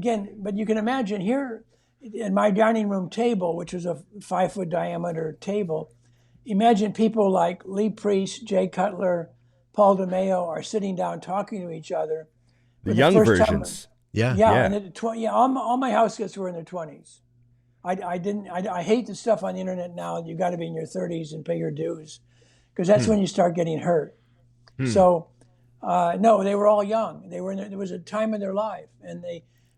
again, but you can imagine here in my dining room table, which was a 5-foot diameter table, imagine people like Lee Priest, Jay Cutler, Paul DeMayo are sitting down talking to each other. The young versions. Yeah. And all my house guests were in their 20s. I hate the stuff on the internet now. You got to be in your 30s and pay your dues, because that's when you start getting hurt. So, no, they were all young. There was a time in their life,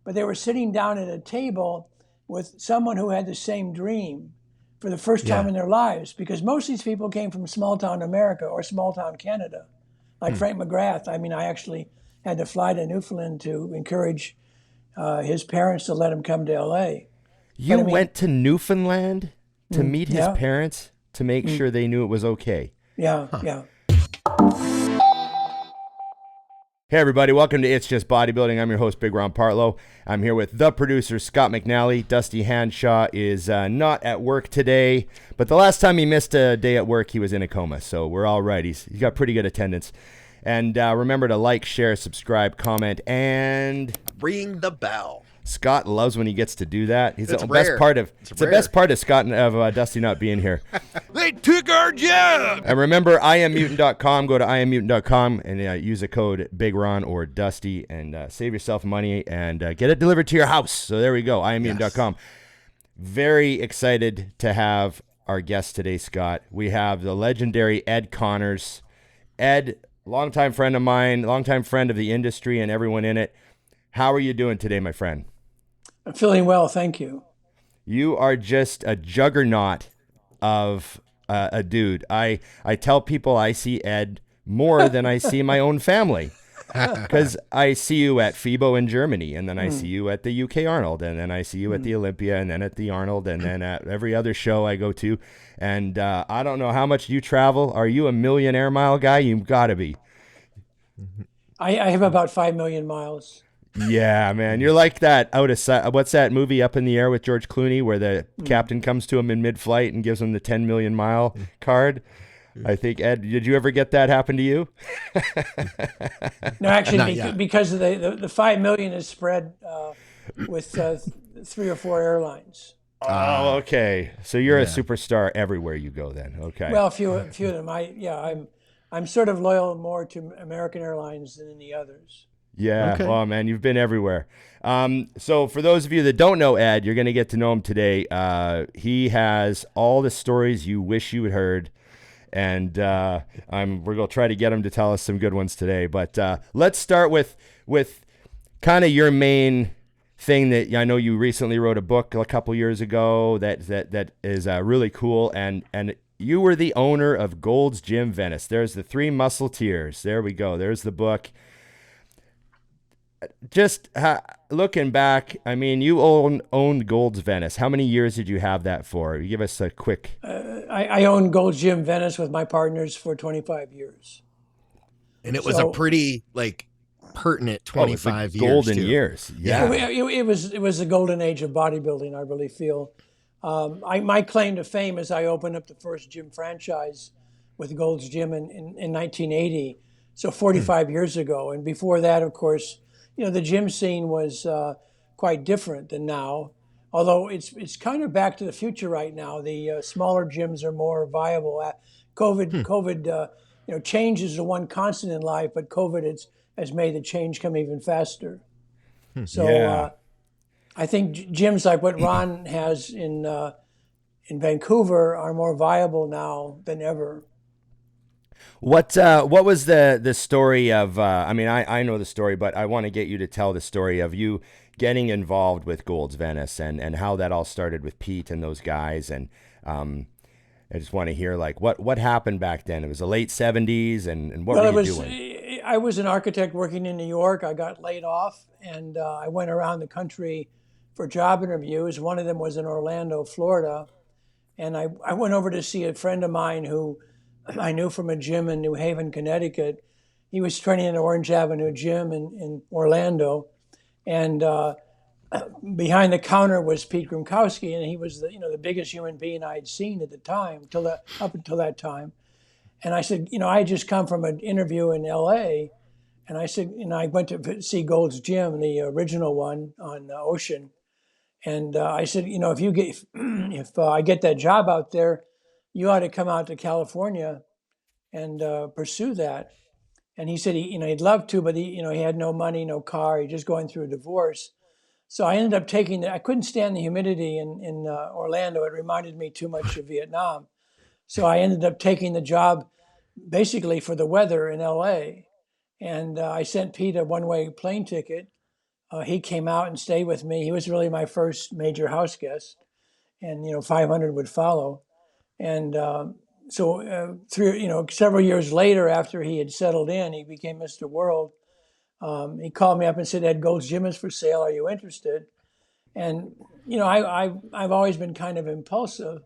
but they were sitting down at a table with someone who had the same dream for the first time in their lives, because most of these people came from small town America or small town Canada, like Frank McGrath. I mean, I actually had to fly to Newfoundland to encourage his parents to let him come to LA. You went to Newfoundland to meet his parents to make sure they knew it was okay. Yeah. Hey everybody, welcome to It's Just Bodybuilding. I'm your host, Big Ron Partlow. I'm here with the producer, Scott McNally. Dusty Hanshaw is not at work today, but the last time he missed a day at work, he was in a coma, so we're all right. He's got pretty good attendance. And remember to like, share, subscribe, comment, and ring the bell. Scott loves when he gets to do that. It's the rare. best part of the best part of Scott of Dusty not being here. They took our job. And remember, IamMutant.com. Go to IamMutant.com and use the code BigRon or Dusty and save yourself money and get it delivered to your house. So there we go, IamMutant.com. Very excited to have our guest today, Scott. We have the legendary Ed Connors. Ed, longtime friend of mine, longtime friend of the industry and everyone in it. How are you doing today, my friend? I'm feeling well, thank you. You are just a juggernaut of a dude. I tell people I see Ed more than I see my own family, because I see you at FIBO in Germany, and then I see you at the UK Arnold, and then I see you at the Olympia, and then at the Arnold, and then at every other show I go to. And I don't know how much you travel. Are you a million air mile guy? You've got to be. I have about 5 million miles. Yeah, man. You're like that out of sight. What's that movie Up in the Air with George Clooney where the captain comes to him in mid-flight and gives him the 10 million mile card? I think, Ed, did you ever get that happen to you? No, actually, because of the 5 million is spread with 3 or 4 airlines. Oh, okay. So you're a superstar everywhere you go then. Okay. Well, a few of them. I'm sort of loyal more to American Airlines than any others. Yeah, okay. Well, man, you've been everywhere. So for those of you that don't know Ed, you're going to get to know him today. He has all the stories you wish you had heard, and we're going to try to get him to tell us some good ones today. But let's start with kind of your main thing that I know you recently wrote a book a couple years ago that is really cool, and you were the owner of Gold's Gym Venice. There's the 3 Muscleteers. There we go. There's the book. Just looking back, I mean, you owned Gold's Venice. How many years did you have that for? You give us a quick. I owned Gold's Gym Venice with my partners for 25 years. And it was a pretty pertinent 25 years. Golden years. Yeah. It was the golden age of bodybuilding, I really feel. My claim to fame is I opened up the first gym franchise with Gold's Gym in 1980. So 45 years ago. And before that, of course, the gym scene was quite different than now, although it's kind of back to the future right now. The smaller gyms are more viable. COVID, change is the one constant in life, but COVID has made the change come even faster. So I think gyms like what Ron has in Vancouver are more viable now than ever. What was the story of, I know the story, but I want to get you to tell the story of you getting involved with Gold's Venice and how that all started with Pete and those guys. And I just want to hear what happened back then. It was the late 70s and what were you doing? I was an architect working in New York. I got laid off and I went around the country for job interviews. One of them was in Orlando, Florida. And I went over to see a friend of mine who I knew from a gym in New Haven, Connecticut. He was training in Orange Avenue Gym in Orlando. And behind the counter was Pete Grumkowski, and he was the biggest human being I had seen at the time, up until that time. And I said, I had just come from an interview in LA, And I said, I went to see Gold's Gym, the original one on Ocean. And I said, if I get that job out there, you ought to come out to California and pursue that. And he said, he'd love to, but he had no money, no car. He's just going through a divorce. So I ended up taking I couldn't stand the humidity in Orlando. It reminded me too much of Vietnam. So I ended up taking the job basically for the weather in LA. And I sent Pete a one-way plane ticket. He came out and stayed with me. He was really my first major house guest. And, 500 would follow. And several years later, after he had settled in, he became Mr. World. He called me up and said, Ed, Gold's Gym is for sale. Are you interested? And, I've always been kind of impulsive.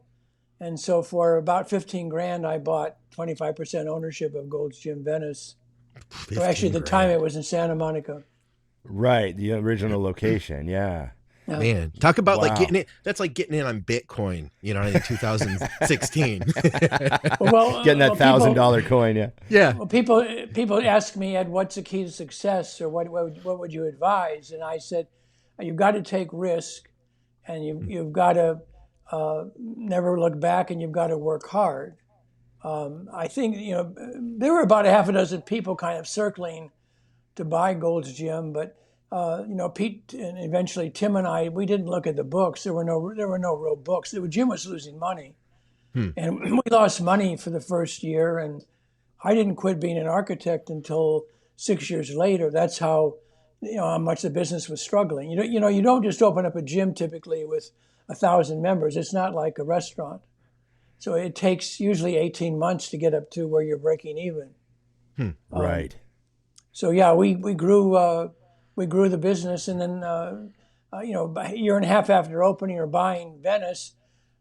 And so for about 15 grand, I bought 25% ownership of Gold's Gym Venice. So actually, at the time, it was in Santa Monica. Right. The original location. Yeah. Man, talk about like getting it. That's like getting in on Bitcoin, in 2016. Getting that $1,000 coin. Yeah. Yeah. Well, people ask me, Ed, what's the key to success, or what would you advise? And I said, you've got to take risk, and you've got to never look back, and you've got to work hard. I think there were about a half a dozen people kind of circling to buy Gold's Gym, but Pete and eventually Tim and I, we didn't look at the books. There were no real books. The gym was losing money, and we lost money for the first year. And I didn't quit being an architect until 6 years later. That's how much the business was struggling. You don't just open up a gym typically with 1,000 members. It's not like a restaurant. So it takes usually 18 months to get up to where you're breaking even. Right. So yeah, we grew. We grew the business, and then, a year and a half after opening or buying Venice,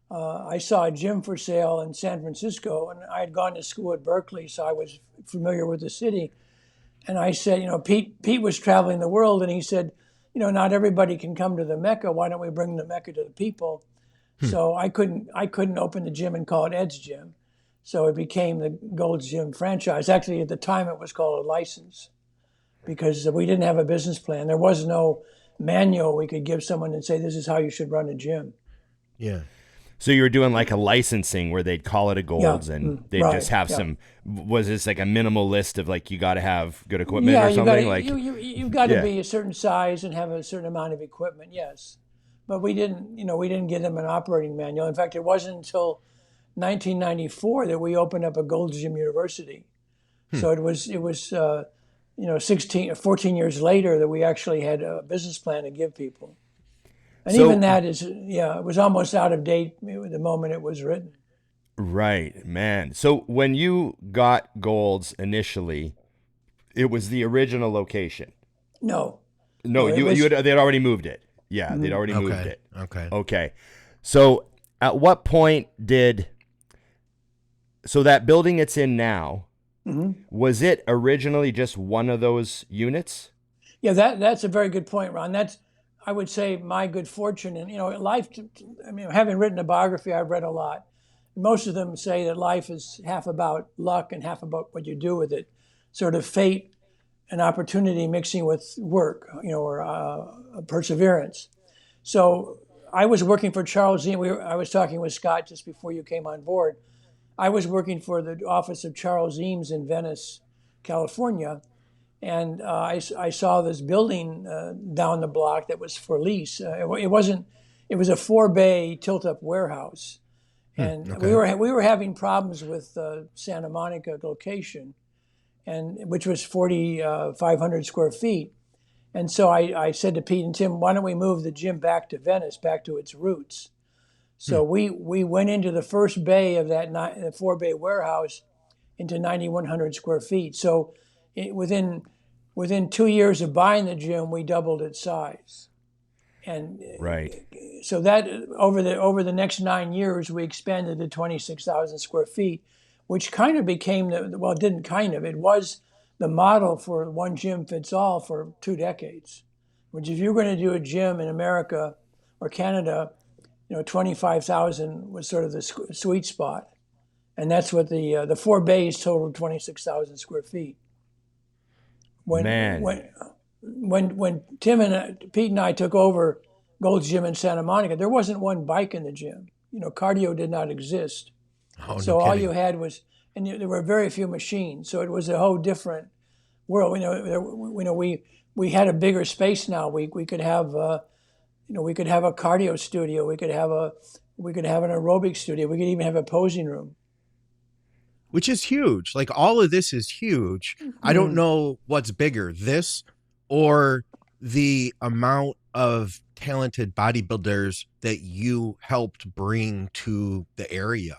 I saw a gym for sale in San Francisco, and I had gone to school at Berkeley, so I was familiar with the city. And I said, Pete was traveling the world, and he said, not everybody can come to the Mecca. Why don't we bring the Mecca to the people? So I couldn't open the gym and call it Ed's Gym. So it became the Gold's Gym franchise. Actually, at the time, it was called a license, because we didn't have a business plan. There was no manual we could give someone and say, this is how you should run a gym. Yeah. So you were doing like a licensing where they'd call it a Gold's and they'd just have some, was this like a minimal list of like, you got to have good equipment or something? You've got to be a certain size and have a certain amount of equipment, yes. But we didn't give them an operating manual. In fact, it wasn't until 1994 that we opened up a Gold's Gym University. So it was 14 years later that we actually had a business plan to give people. And even that is, it was almost out of date the moment it was written. Right, man. So when you got Gold's initially, it was the original location? No, they'd already moved it. Yeah, they'd already moved it. Okay. So at what point so that building it's in now, was it originally just one of those units? Yeah, that's a very good point, Ron. That's, I would say, my good fortune. And, life, having written a biography, I've read a lot. Most of them say that life is half about luck and half about what you do with it. Sort of fate and opportunity mixing with work, or perseverance. So I was working for Charles Eames. I was talking with Scott just before you came on board. I was working for the office of Charles Eames in Venice, California, and I saw this building down the block that was for lease. It was a 4-bay tilt-up warehouse, and we were having problems with Santa Monica location, which was 4,500 square feet. And so I said to Pete and Tim, why don't we move the gym back to Venice, back to its roots? So we went into the first bay of that 4-bay warehouse into 9,100 square feet. So within 2 years of buying the gym, we doubled its size. And so that over the next 9 years, we expanded to 26,000 square feet, which kind of became it was the model for one gym fits all for 2 decades. Which if you're going to do a gym in America or Canada, 25,000 was sort of the sweet spot. And that's what the 4 bays totaled 26,000 square feet. when Man. when Tim and Pete and I took over Gold's Gym in Santa Monica, there wasn't one bike in the gym. Cardio did not exist. Oh, So no all kidding. you had was, and there were very few machines. So it was a whole different world. We had a bigger space now. We could have we could have a cardio studio. We could have an aerobic studio. We could even have a posing room. Which is huge. Like, all of this is huge. I don't know what's bigger, this or the amount of talented bodybuilders that you helped bring to the area.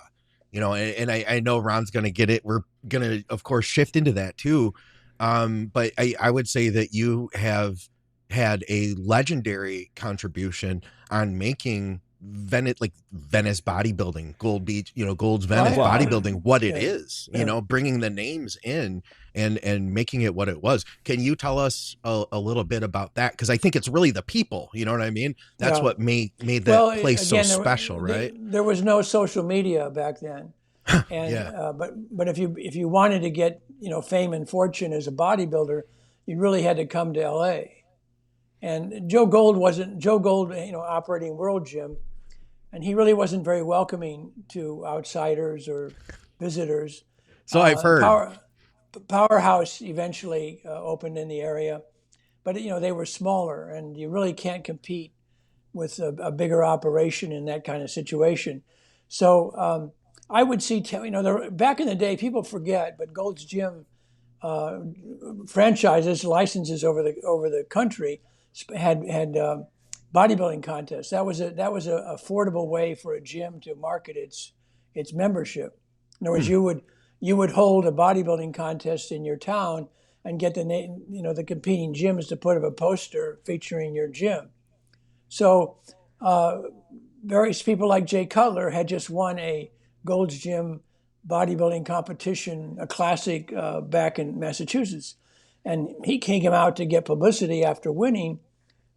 And I know Ron's going to get it. We're going to, of course, shift into that too. But I would say that you have had a legendary contribution on making Venice bodybuilding, Gold's Venice bodybuilding, what it is, bringing the names in and making it what it was. Can you tell us a little bit about that? Because I think it's really the people, you know what I mean? That's what made that place so special, right? There was no social media back then. And but if you wanted to get fame and fortune as a bodybuilder, you really had to come to LA. And Joe Gold operating World Gym, and he really wasn't very welcoming to outsiders or visitors. So I've heard. Powerhouse eventually opened in the area, but they were smaller, and you really can't compete with a bigger operation in that kind of situation. So I would see, back in the day, people forget, but Gold's Gym franchises, licenses over the country had bodybuilding contests. That was a affordable way for a gym to market its membership. In other words, you would hold a bodybuilding contest in your town and get the competing gyms to put up a poster featuring your gym. So various people like Jay Cutler had just won a Gold's Gym bodybuilding competition, a classic back in Massachusetts. And he came out to get publicity after winning.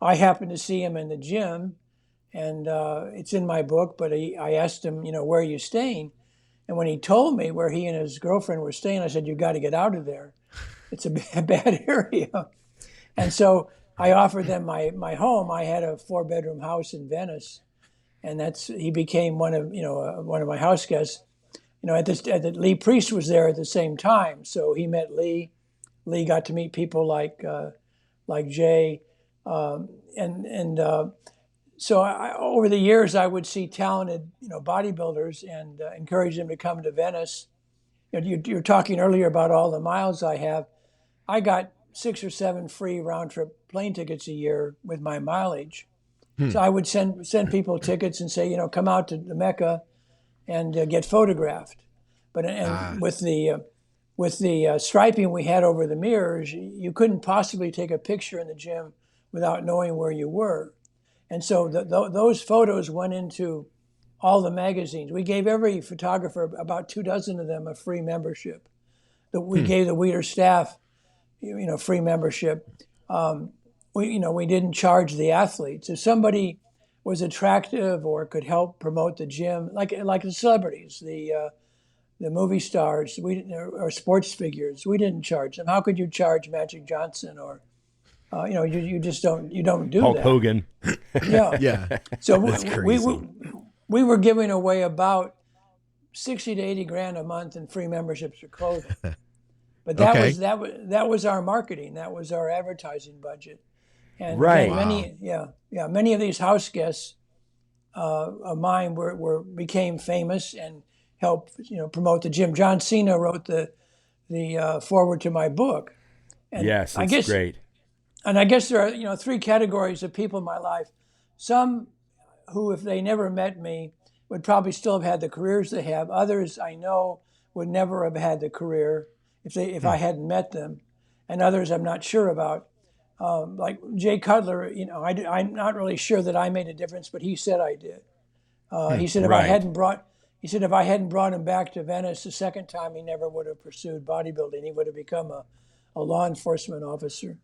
I happened to see him in the gym, and it's in my book, but I asked him, where are you staying? And when he told me where he and his girlfriend were staying, I said, you got to get out of there. It's a bad area. And so I offered them my home. I had a 4-bedroom house in Venice, and he became one of my house guests. Lee Priest was there at the same time, so he met Lee. Lee got to meet people like Jay, so over the years I would see talented bodybuilders and encourage them to come to Venice. You're talking earlier about all the miles I have. I got 6 or 7 free round trip plane tickets a year with my mileage. So I would send people tickets and say, come out to the Mecca and get photographed. But with the striping we had over the mirrors, you couldn't possibly take a picture in the gym without knowing where you were. And so those photos went into all the magazines. We gave every photographer, about 24 of them, a free membership. We gave the Weider staff, free membership. We didn't charge the athletes. If somebody was attractive or could help promote the gym, like the celebrities, the movie stars, or sports figures, we didn't charge them. How could you charge Magic Johnson or, you just don't do Hulk that. Hogan. Yeah. So That's crazy. we were giving away about 60 to 80 grand a month in free memberships for clothing. But that was our marketing. That was our advertising budget. And right. Many of these house guests of mine became famous and helped promote the gym. John Cena wrote the foreword to my book. And yes, it's great. And I guess there are 3 categories of people in my life. Some who, if they never met me, would probably still have had the careers they have. Others I know would never have had the career if I hadn't met them, and others I'm not sure about. Like Jay Cutler, I'm not really sure that I made a difference, but he said I did. He said if I hadn't brought him back to Venice the second time, he never would have pursued bodybuilding. He would have become a law enforcement officer.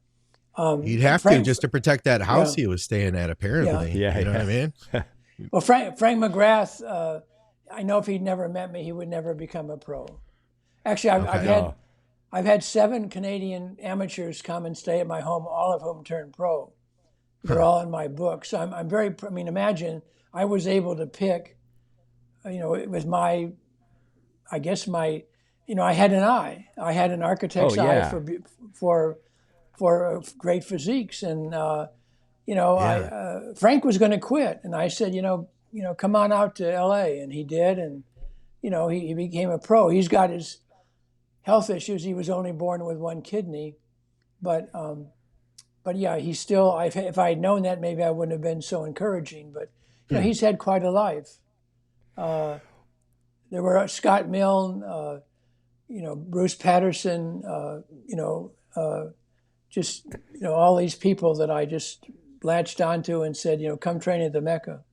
He'd have to, just to protect that house he was staying at, apparently. Yeah. You know what I mean? Well, Frank McGrath, I know if he'd never met me, he would never become a pro. Actually, I've I've had 7 Canadian amateurs come and stay at my home, all of whom turned pro. They're all in my book. So I'm very, I mean, imagine I was able to pick, with my, I guess my, I had an eye. I had an architect's eye for great physiques. And, Frank was going to quit. And I said, come on out to LA. And he did. And, he became a pro. He's got his health issues. He was only born with 1 kidney. But yeah, he's still, if I had known that, maybe I wouldn't have been so encouraging. But, he's had quite a life. There were Scott Milne, Bruce Patterson, just, all these people that I just latched onto and said, come train at the Mecca.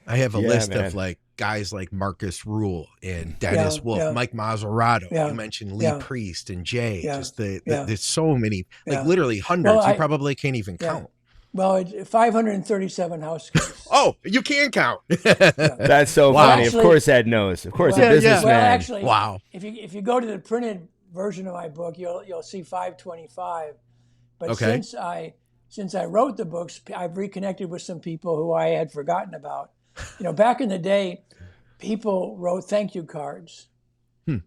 I have a list of guys like Marcus Rule and Dennis Wolf, Mike Mazzarato. You mentioned Lee Priest and Jay. Just there's so many, literally hundreds. Well, you probably can't even count. Well, it's 537 house skills. Oh, you can count. That's so funny. Actually, of course, Ed knows. Of course, a businessman. Well, actually, if you go to the printed version of my book, you'll see 525. But since I wrote the books, I've reconnected with some people who I had forgotten about. Back in the day, people wrote thank you cards.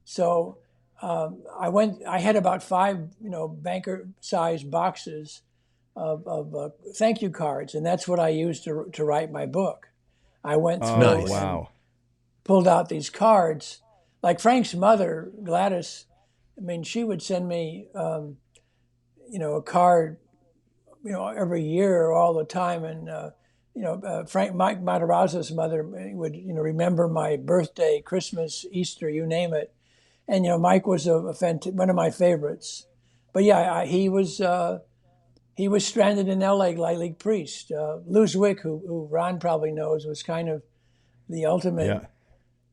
So I had about 5, banker-sized boxes of thank you cards, and that's what I used to write my book. I went through and pulled out these cards. Like Frank's mother, Gladys, I mean, she would send me, a card, every year or all the time, and Mike Matarazzo's mother would, remember my birthday, Christmas, Easter, you name it. And, Mike was one of my favorites. But yeah, he was stranded in LA like Lee Priest. Lou Zwick, who Ron probably knows, was kind of the ultimate,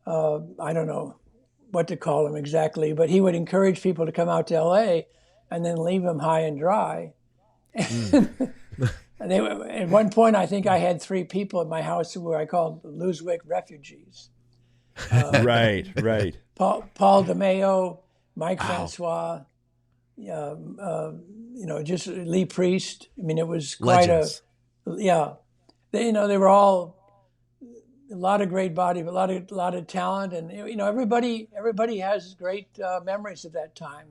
I don't know what to call him exactly, but he would encourage people to come out to LA and then leave them high and dry. And at one point, I think I had 3 people at my house who I called Lou Zwick refugees. Right. Paul DeMayo, Mike Francois, just Lee Priest. I mean, it was quite Legends. They were all a lot of great body, but a lot of talent, and everybody has great memories of that time.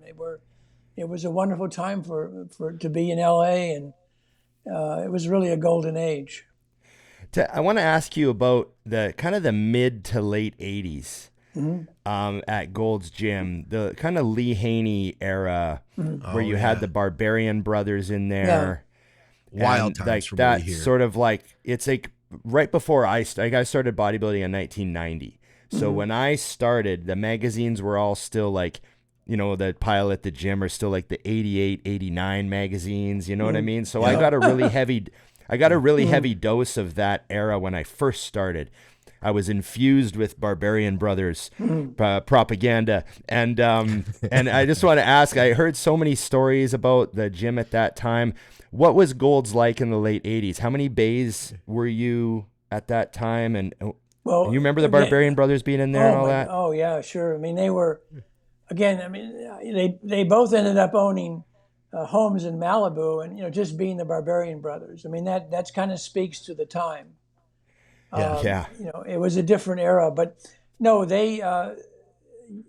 It was a wonderful time to be in LA, and it was really a golden age. I want to ask you about the kind of the mid to late 80s at Gold's Gym, the kind of Lee Haney era where you had the Barbarian brothers in there. Wild times like that sort of like, it's like right before I started bodybuilding in 1990. So when I started, the magazines were all still like, the pile at the gym are still like the 88, 89 magazines, you know what I mean? So I got a really heavy dose of that era when I first started. I was infused with Barbarian Brothers propaganda. And I just want to ask, I heard so many stories about the gym at that time. What was Gold's like in the late 80s? How many bays were you at that time? And you remember the Barbarian Brothers being in there and all that? Oh, yeah, sure. I mean, they were, again, I mean, they both ended up owning homes in Malibu and, just being the Barbarian Brothers. I mean, that's kind of speaks to the time. It was a different era, but no,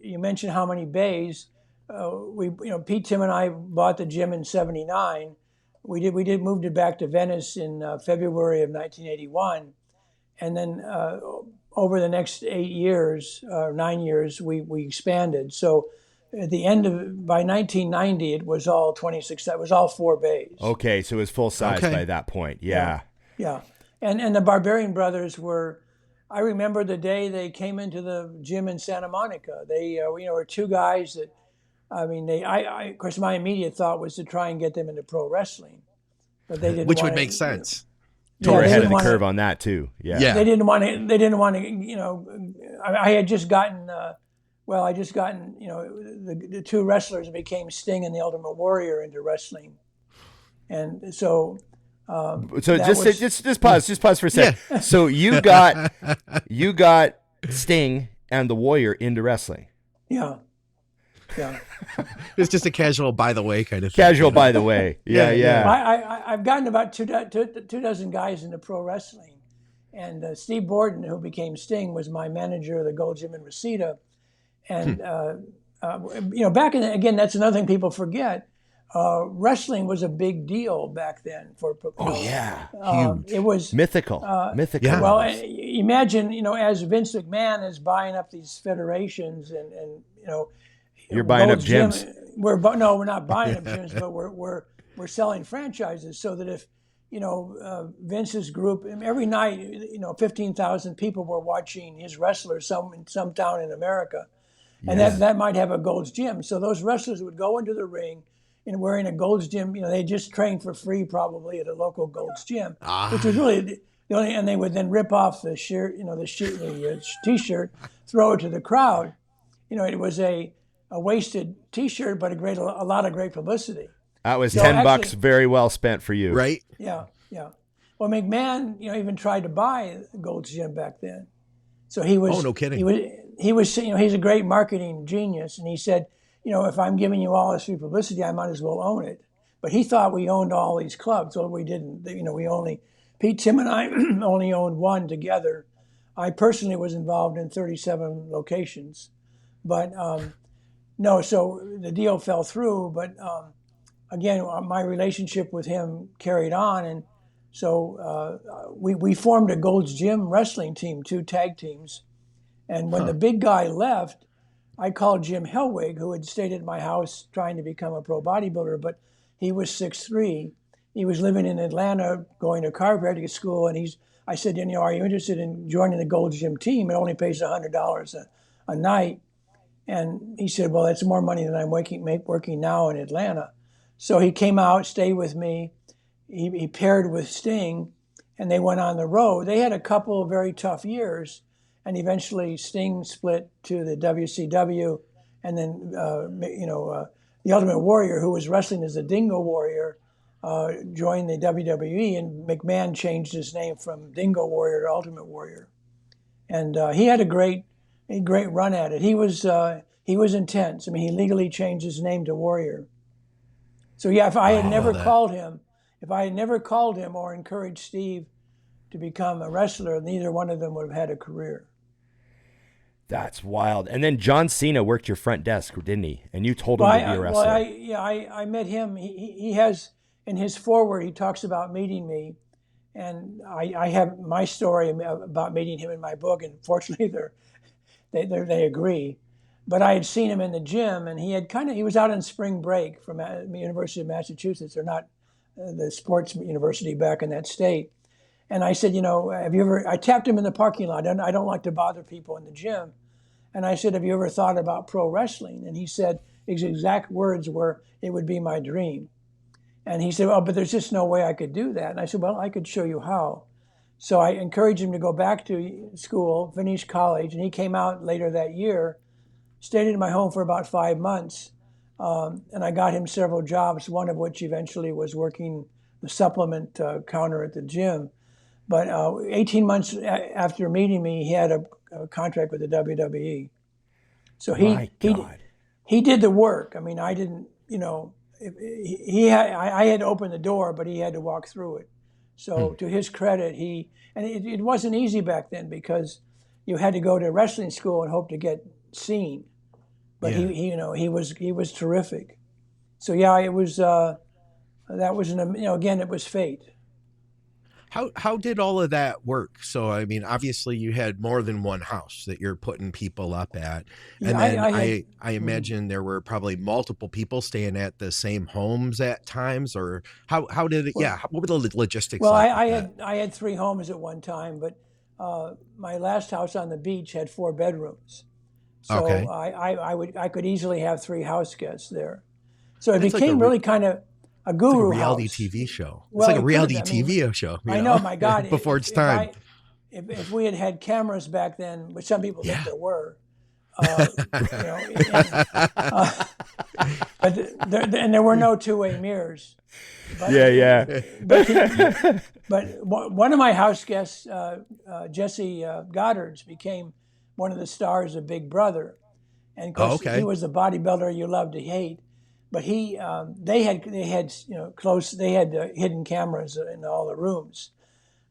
you mentioned how many bays. Pete, Tim, and I bought the gym in '79. We moved it back to Venice in February of 1981, and then over the next 9 years, we expanded. So at the end by 1990, it was all 26. That was all 4 bays. Okay, so it was full size by that point. Yeah. And the Barbarian Brothers were, I remember the day they came into the gym in Santa Monica. They, were 2 guys that, I mean, of course, my immediate thought was to try and get them into pro wrestling, but they didn't. Which would make sense. You were ahead of the curve on that too. Yeah. They didn't want to. I had just gotten. The 2 wrestlers became Sting and the Ultimate Warrior into wrestling, and so. Just pause for a second. Yeah. So you got Sting and the Warrior into wrestling. Yeah. Yeah. It's just a casual, by the way, kind of thing. Casual, by the way. Yeah, Yeah, yeah. I've gotten about two dozen guys into pro wrestling. And Steve Borden, who became Sting, was my manager of the Gold Gym in Reseda. And, back in again, that's another thing people forget. Wrestling was a big deal back then. Yeah. Huge. It was Mythical. Mythical. Yeah. well, imagine, as Vince McMahon is buying up these federations and You're buying up Gold's Gym, gyms. we're not buying up gyms, but we're selling franchises so that if, Vince's group, every night, 15,000 people were watching his wrestlers, some town in America. And that might have a Gold's Gym. So those wrestlers would go into the ring and wearing a Gold's Gym, they just trained for free probably at a local Gold's Gym, which was really the only, and they would then rip off the shirt, the t-shirt, throw it to the crowd. It was a wasted t-shirt, but a lot of great publicity. That was So $10 actually, very well spent for you. Right? Yeah. Well, McMahon, even tried to buy Gold's Gym back then. So he was. Oh, no kidding. He was. He's a great marketing genius, and he said, if I'm giving you all this free publicity, I might as well own it. But he thought we owned all these clubs. Well, we didn't. Tim and I only owned one together. I personally was involved in 37 locations, but no. So the deal fell through. But again, my relationship with him carried on, and so we formed a Gold's Gym wrestling team, 2 tag teams. And when the big guy left, I called Jim Hellwig, who had stayed at my house trying to become a pro bodybuilder, but he was 6'3". He was living in Atlanta, going to chiropractic school, and I said, are you interested in joining the Gold's Gym team? It only pays $100 a night. And he said, well, that's more money than I'm working now in Atlanta. So he came out, stayed with me. He paired with Sting, and they went on the road. They had a couple of very tough years, and eventually Sting split to the WCW, and then the Ultimate Warrior, who was wrestling as the Dingo Warrior, joined the WWE, and McMahon changed his name from Dingo Warrior to Ultimate Warrior, and he had a great run at it. He was intense. I mean, he legally changed his name to Warrior. So yeah, if I had never called him or encouraged Steve to become a wrestler, neither one of them would have had a career. That's wild. And then John Cena worked your front desk, didn't he? And you told him to be a wrestler. I met him. He has, in his foreword, he talks about meeting me. And I have my story about meeting him in my book, and fortunately they agree. But I had seen him in the gym, and he was out on spring break from the University of Massachusetts, or not the sports university back in that state. And I said, I tapped him in the parking lot. I don't like to bother people in the gym. And I said, have you ever thought about pro wrestling? And he said, his exact words were, it would be my dream. And he said, well, but there's just no way I could do that. And I said, well, I could show you how. So I encouraged him to go back to school, finish college, and he came out later that year, stayed in my home for about 5 months. And I got him several jobs, one of which eventually was working the supplement counter at the gym. But 18 months after meeting me, he had a contract with the WWE. So he did the work. I mean, I didn't, I had opened the door, but he had to walk through it. So to his credit, it wasn't easy back then because you had to go to wrestling school and hope to get seen. But he was terrific. So yeah, it was that was again, it was fate. How did all of that work? So, I mean, obviously you had more than one house that you're putting people up at. And then I imagine there were probably multiple people staying at the same homes at times, or how did it, what were the logistics like? I had 3 homes at one time, but my last house on the beach had 4 bedrooms. So I could easily have 3 house guests there. So it became really kind of a guru like a reality house. TV show. It's Well, like a reality TV show. I know, my God. Before its time. If we had cameras back then, which some people think there were, but there were no two-way mirrors. But, But one of my house guests, Jesse Goddards, became one of the stars of Big Brother. And of Oh, course, okay. he was the bodybuilder you love to hate. But they had hidden cameras in all the rooms.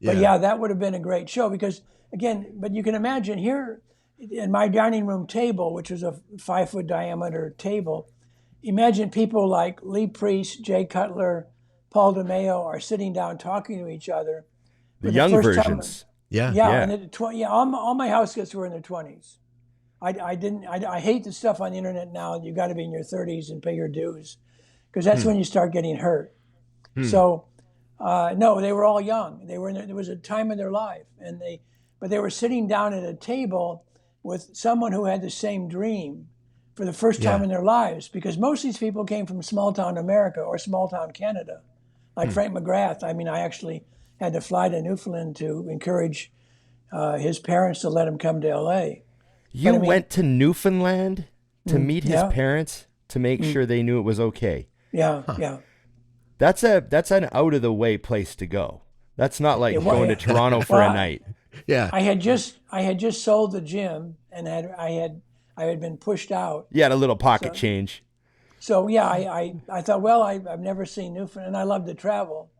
But yeah, that would have been a great show because again, but you can imagine here in my dining room table, which was a 5-foot diameter table, imagine people like Lee Priest, Jay Cutler, Paul DeMayo are sitting down talking to each other. The young versions. And all my house guests were in their 20s. I hate the stuff on the internet now. You got to be in your 30s and pay your dues, because that's when you start getting hurt. So, no, they were all young. They were there was a time in their life, but they were sitting down at a table with someone who had the same dream for the first time in their lives, because most of these people came from small town America or small town Canada, like Frank McGrath. I mean, I actually had to fly to Newfoundland to encourage his parents to let him come to LA. You went to Newfoundland to meet his parents to make sure they knew it was okay. Yeah. That's an out of the way place to go. That's not like going to Toronto for a night. Yeah. I had just sold the gym, and I had been pushed out. You had a little pocket change. So yeah, I thought, well, I've never seen Newfoundland, and I love to travel.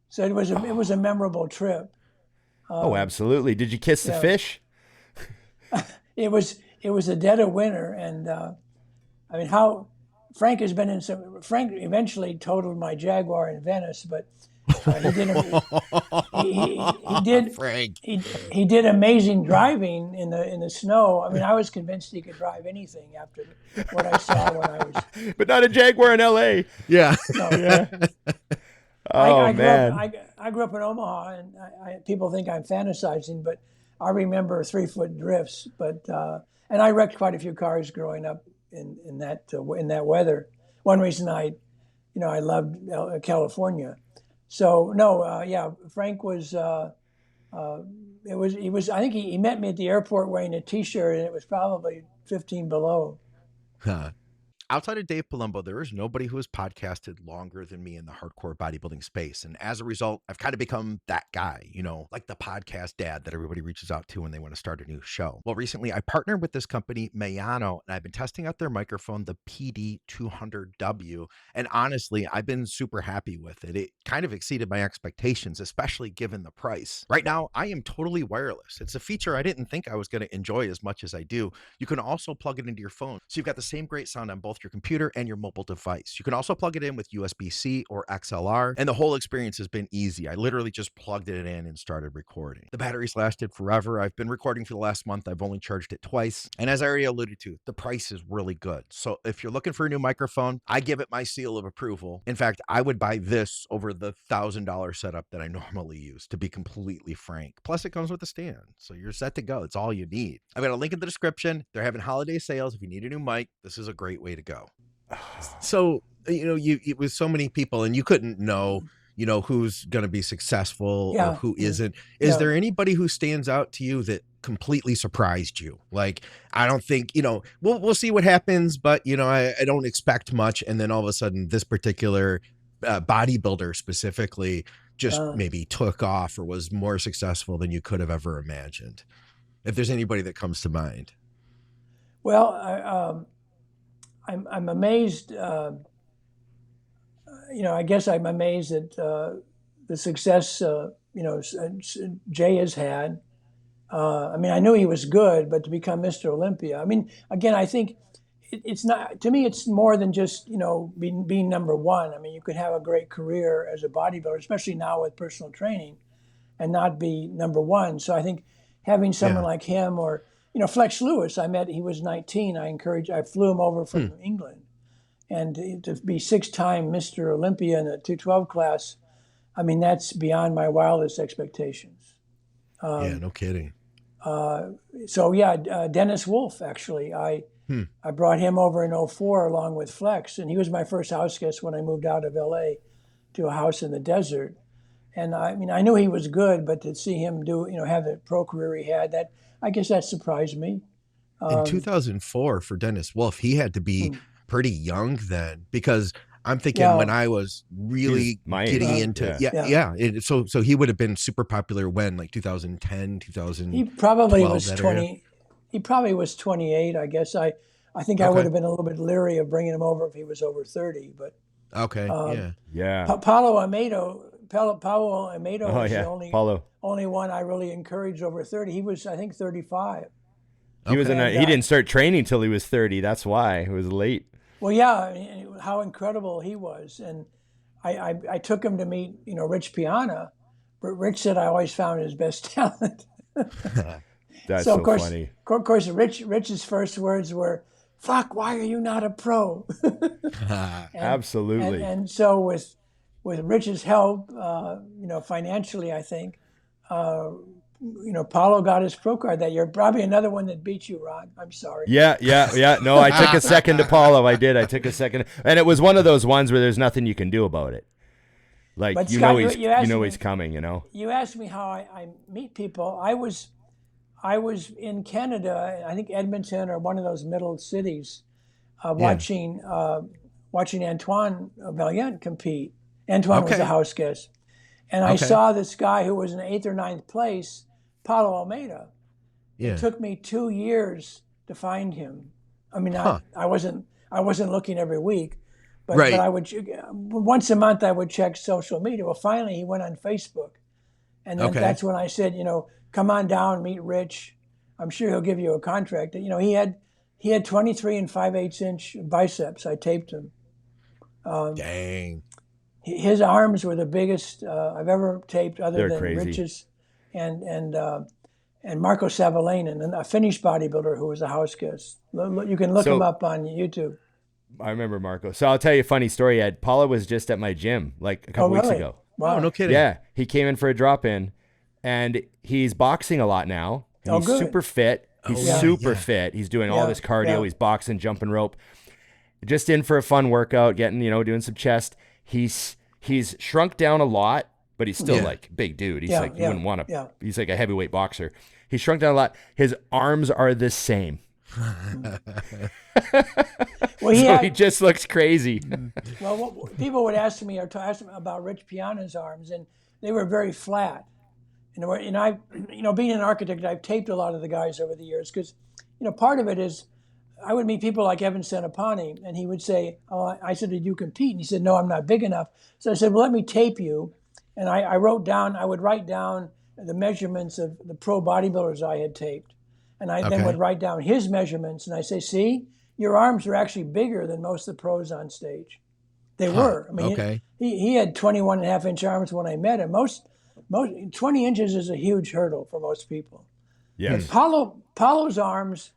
So it was a memorable trip. Oh, absolutely. Did you kiss the fish? It was the dead of winter, and I mean, how Frank has been in some. Frank eventually totaled my Jaguar in Venice, but he didn't. He did. Frank. He did amazing driving in the snow. I mean, I was convinced he could drive anything after what I saw when I was. But not a Jaguar in LA. Yeah. No. Yeah. I grew up in Omaha, and people think I'm fantasizing, but I remember 3-foot drifts. But and I wrecked quite a few cars growing up in that weather. One reason I loved California. So no, Frank was. He was. I think he met me at the airport wearing a T-shirt, and it was probably 15 below. Huh. Outside of Dave Palumbo, there is nobody who has podcasted longer than me in the hardcore bodybuilding space. And as a result, I've kind of become that guy, like the podcast dad that everybody reaches out to when they want to start a new show. Well, recently I partnered with this company, Mayano, and I've been testing out their microphone, the PD200W. And honestly, I've been super happy with it. It kind of exceeded my expectations, especially given the price. Right now, I am totally wireless. It's a feature I didn't think I was going to enjoy as much as I do. You can also plug it into your phone. So you've got the same great sound on both your computer and your mobile device. You can also plug it in with USB-C or XLR, and the whole experience has been easy. I literally just plugged it in and started recording. The batteries lasted forever. I've been recording for the last month. I've only charged it twice. And as I already alluded to, the price is really good. So if you're looking for a new microphone, I give it my seal of approval. In fact, I would buy this over the $1,000 setup that I normally use, to be completely frank. Plus, it comes with a stand. So you're set to go. It's all you need. I've got a link in the description. They're having holiday sales. If you need a new mic, this is a great way to go. So, you with so many people, and you couldn't know, who's going to be successful or who isn't. Is there anybody who stands out to you that completely surprised you? Like, I don't think, we'll see what happens, but, I don't expect much. And then all of a sudden, this particular bodybuilder specifically just maybe took off or was more successful than you could have ever imagined. If there's anybody that comes to mind. Well, I'm amazed. I guess I'm amazed at the success Jay has had. I mean, I knew he was good, but to become Mr. Olympia, I mean, again, I think it's not, to me, it's more than just being number one. I mean, you could have a great career as a bodybuilder, especially now with personal training, and not be number one. So I think having someone like him, or Flex Lewis, he was 19. I flew him over from England, and to be 6-time Mr. Olympia in the 212 class, I mean, that's beyond my wildest expectations. No kidding. Dennis Wolf, actually, I brought him over in 2004 along with Flex, and he was my first house guest when I moved out of LA to a house in the desert. And I mean, I knew he was good, but to see him have the pro career he had, I guess that surprised me. In 2004 for Dennis Wolf, he had to be pretty young then, because I'm thinking when I was really getting into, so he would have been super popular when, like 2010, 2012. He probably was 20. He probably was 28, I guess. I I think I would have been a little bit leery of bringing him over if he was over 30. But Yeah. Paulo Almada Oh is the yeah. Paulo. only one I really encouraged over 30. He was, I think, 35. He was he didn't start training till he was 30. That's why it was late. Well, yeah, and how incredible he was. And I took him to meet, Rich Piana, but Rich said I always found his best talent. That's so of course, funny. Of course, Rich's first words were, "Fuck, why are you not a pro?" Absolutely. And so with Rich's help, financially, I think, Paulo got his pro card that year. Probably another one that beat you, Ron. I'm sorry. Yeah. No, I took a second to Paulo. I did. I took a second, and it was one of those ones where there's nothing you can do about it. Like but you Scott, know he's coming. You asked me how I meet people. I was in Canada, I think Edmonton or one of those middle cities, watching Antoine Valiant compete. Antoine was a house guest. And I saw this guy who was in 8th or 9th place, Paulo Almada. It took me 2 years to find him. I mean, I wasn't looking every week, but I would once a month I would check social media. Well, finally he went on Facebook, and then that's when I said, come on down, meet Rich. I'm sure he'll give you a contract. He had 23 and 5/8 inch biceps. I taped him. Dang. His arms were the biggest I've ever taped, other than crazy. Rich's and Marco Savalainen, a Finnish bodybuilder who was a house guest. You can look him up on YouTube. I remember Marco. So I'll tell you a funny story, Ed. Paula was just at my gym like a couple weeks ago. Wow. Oh, no kidding. Yeah, he came in for a drop-in, and he's boxing a lot now. He's super fit. He's super fit. He's doing all this cardio. He's boxing, jumping rope. Just in for a fun workout, doing some chest. He's shrunk down a lot, but he's still like big dude. He's you wouldn't want to. He's like a heavyweight boxer. He's shrunk down a lot. His arms are the same. Well, he just looks crazy. Well, people would ask me about Rich Piana's arms, and they were very flat. And I, being an architect, I've taped a lot of the guys over the years because, part of it is I would meet people like Evan Senapani, and he would say, "Oh," I said, "Did you compete?" And he said, "No, I'm not big enough." So I said, "Well, let me tape you." And I would write down the measurements of the pro bodybuilders I had taped. And I then would write down his measurements, and I say, "See, your arms are actually bigger than most of the pros on stage." They were. I mean, he had 21 and a half inch arms when I met him. Most 20 inches is a huge hurdle for most people. Yes. Paulo's arms,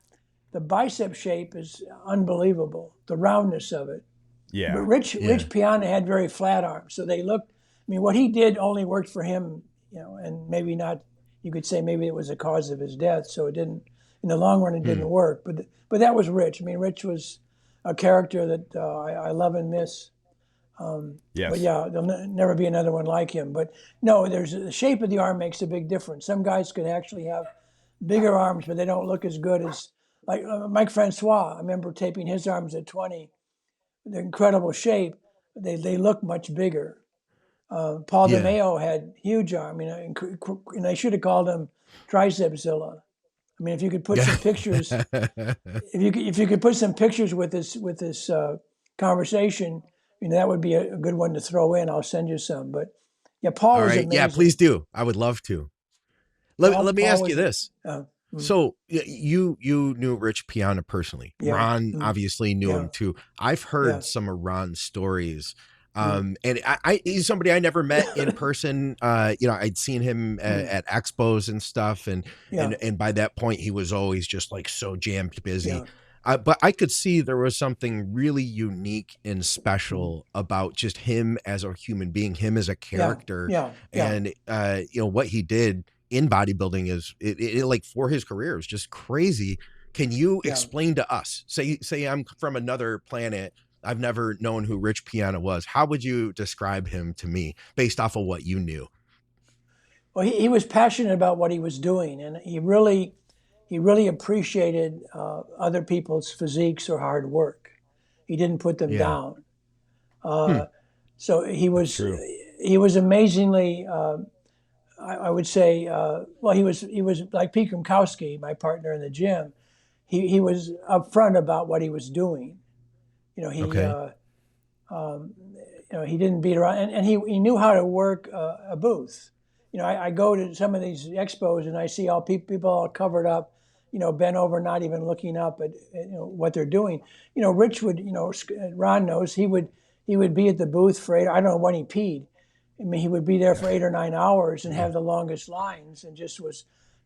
the bicep shape is unbelievable, the roundness of it. Yeah. But Rich Piana had very flat arms, so they looked. I mean, what he did only worked for him, and maybe not. You could say maybe it was the cause of his death, so it didn't. In the long run, it didn't work. But that was Rich. I mean, Rich was a character that I love and miss. Yes. But yeah, there'll never be another one like him. But no, the shape of the arm makes a big difference. Some guys could actually have bigger arms, but they don't look as good as like Mike Francois. I remember taping his arms at 20. They're incredible shape. They look much bigger. Paul DeMayo had huge arm. I should have called him Tricepzilla. I mean, if you could put some pictures, if you could put some pictures with this conversation, that would be a good one to throw in. I'll send you some. But yeah, Paul was amazing. Yeah, please do. I would love to. Let me ask you this. So you knew Rich Piana personally. Yeah. Ron obviously knew him too. I've heard some of Ron's stories. And he's somebody I never met in person. I'd seen him at expos and stuff. And by that point he was always just like so jammed busy. Yeah. But I could see there was something really unique and special about just him as a human being, him as a character. And what he did in bodybuilding is it like for his career is just crazy. Can you explain to us, say I'm from another planet, I've never known who Rich Piana was. How would you describe him to me based off of what you knew? Well, he was passionate about what he was doing, and he really appreciated other people's physiques or hard work. He didn't put them down. So he was amazingly, I would say, he was like Pete Krimkowski, my partner in the gym. he was upfront about what he was doing. He Okay. he didn't beat around, and he knew how to work a booth. I go to some of these expos and I see all people all covered up, bent over, not even looking up at what they're doing. Rich would, Ron knows, he would be at the booth for 8. I don't know when he peed. I mean, he would be there for 8 or 9 hours and have the longest lines, and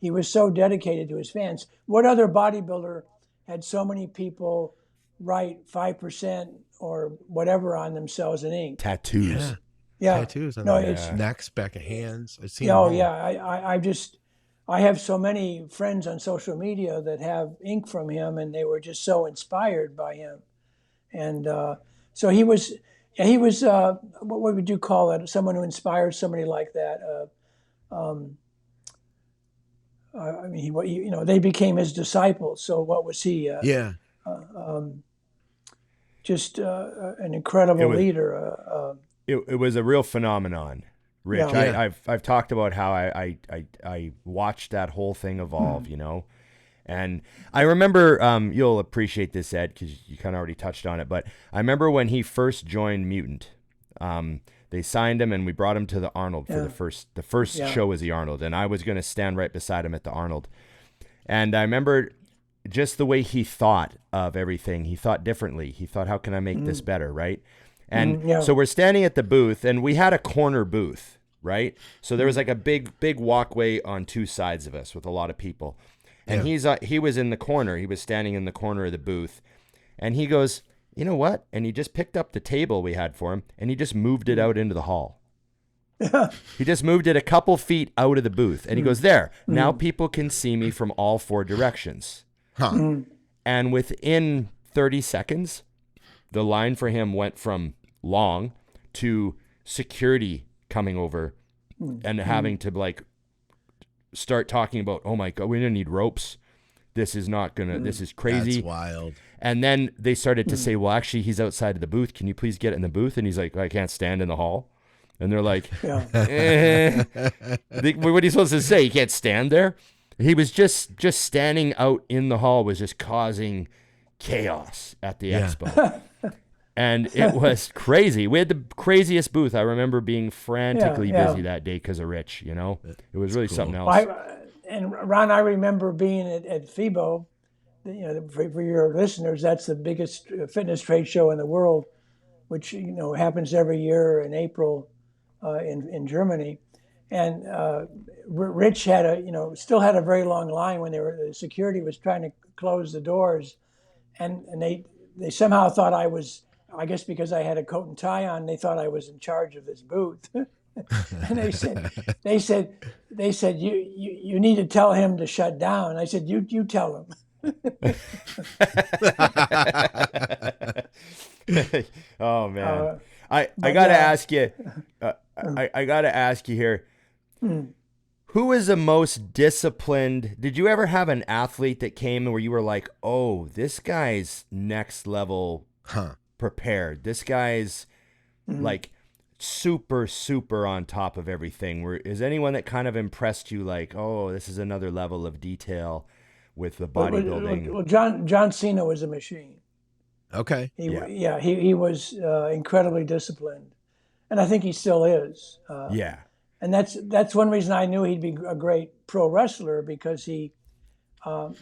he was so dedicated to his fans. What other bodybuilder had so many people write 5% or whatever on themselves in ink? Tattoos. Yeah. Tattoos on No, their it's necks, back of hands. I've seen them all. I have so many friends on social media that have ink from him, and they were just so inspired by him. And so he was what would you call it? Someone who inspires somebody like that. I mean, they became his disciples. So what was he? Yeah. Just an incredible leader. It was a real phenomenon, Rich. Yeah. I've talked about how I watched that whole thing evolve, and I remember, you'll appreciate this, Ed, because you kind of already touched on it, but I remember when he first joined Mutant, they signed him and we brought him to the Arnold for the first show was the Arnold, and I was going to stand right beside him at the Arnold. And I remember just the way he thought of everything. He thought differently. He thought, how can I make this better, right? And so we're standing at the booth, and we had a corner booth, right? So there was like a big walkway on two sides of us with a lot of people. And he was in the corner. He was standing in the corner of the booth. And he goes, you know what? And he just picked up the table we had for him, and he just moved it out into the hall. He just moved it a couple feet out of the booth. And he goes, there, now people can see me from all 4 directions. Huh. And within 30 seconds, the line for him went from long to security coming over and having to like start talking about, oh my God, we're gonna need ropes. This is not gonna, this is crazy. That's wild. And then they started to say, well, actually, he's outside of the booth. Can you please get in the booth? And he's like, I can't stand in the hall. And they're like, what are you supposed to say? You can't stand there? He was just standing out in the hall was just causing chaos at the expo. And it was crazy. We had the craziest booth. I remember being frantically busy that day because of Rich, It was really something else. And Ron, I remember being at FIBO. For your listeners, that's the biggest fitness trade show in the world, which happens every year in April in Germany. And Rich had still had a very long line when the security was trying to close the doors, and they somehow thought I was, I guess because I had a coat and tie on, they thought I was in charge of this booth. And they said you need to tell him to shut down. I said you tell him. Oh man, I gotta ask you. I gotta ask you here. Who is the most disciplined? Did you ever have an athlete that came where you were like, oh, this guy's next level prepared. This guy's like super on top of everything. Is anyone that kind of impressed you like, oh, this is another level of detail with the bodybuilding? Well, John Cena was a machine. Okay. He was incredibly disciplined, and I think he still is. And that's one reason I knew he'd be a great pro wrestler, because he, a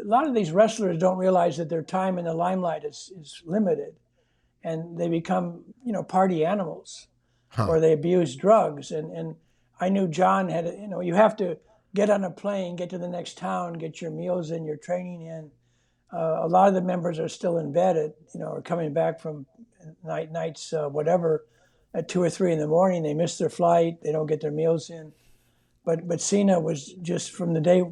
lot of these wrestlers don't realize that their time in the limelight is limited, and they become, party animals, or they abuse drugs. And I knew John had, you have to get on a plane, get to the next town, get your meals in, your training in. A lot of the members are still in bed or coming back from nights, whatever, at 2 or 3 in the morning. They miss their flight. They don't get their meals in. But Cena was just from the day,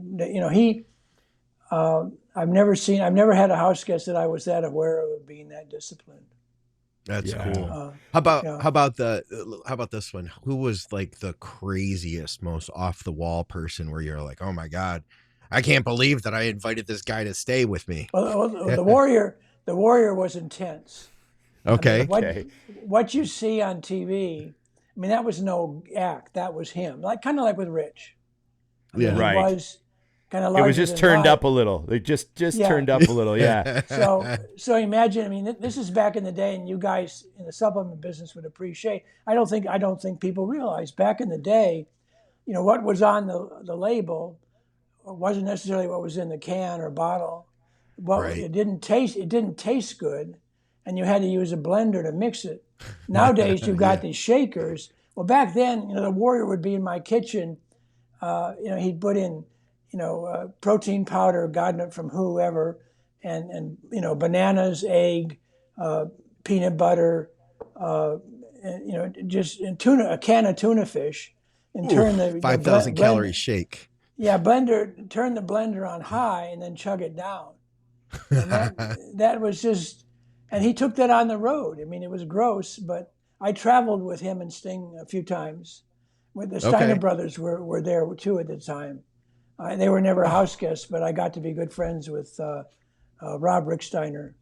I've never had a house guest that I was that aware of being that disciplined. That's cool. How about this one? Who was like the craziest, most off the wall person where you're like, oh my God, I can't believe that I invited this guy to stay with me? Well, the Warrior was intense. Okay. I mean, what you see on TV, I mean, that was no act. That was him. Kind of like with Rich. Yeah. He was kind of It larger was just than turned life. up a little. It just Yeah. turned up a little. Yeah. So imagine. I mean, this is back in the day, and you guys in the supplement business would appreciate. I don't think people realize back in the day, what was on the label wasn't necessarily what was in the can or bottle. Right. It didn't taste good, and you had to use a blender to mix it. Nowadays, you've got these shakers. Well, back then, the warrior would be in my kitchen. He'd put in, protein powder, gotten it from whoever, and bananas, egg, peanut butter, and tuna, a can of tuna fish, and turn the 5,000 calorie shake. Yeah, turn the blender on high and then chug it down. And that was just, and he took that on the road. I mean, it was gross, but I traveled with him and Sting a few times. The Steiner brothers were there too at the time. They were never house guests, but I got to be good friends with Rob Rick Steiner,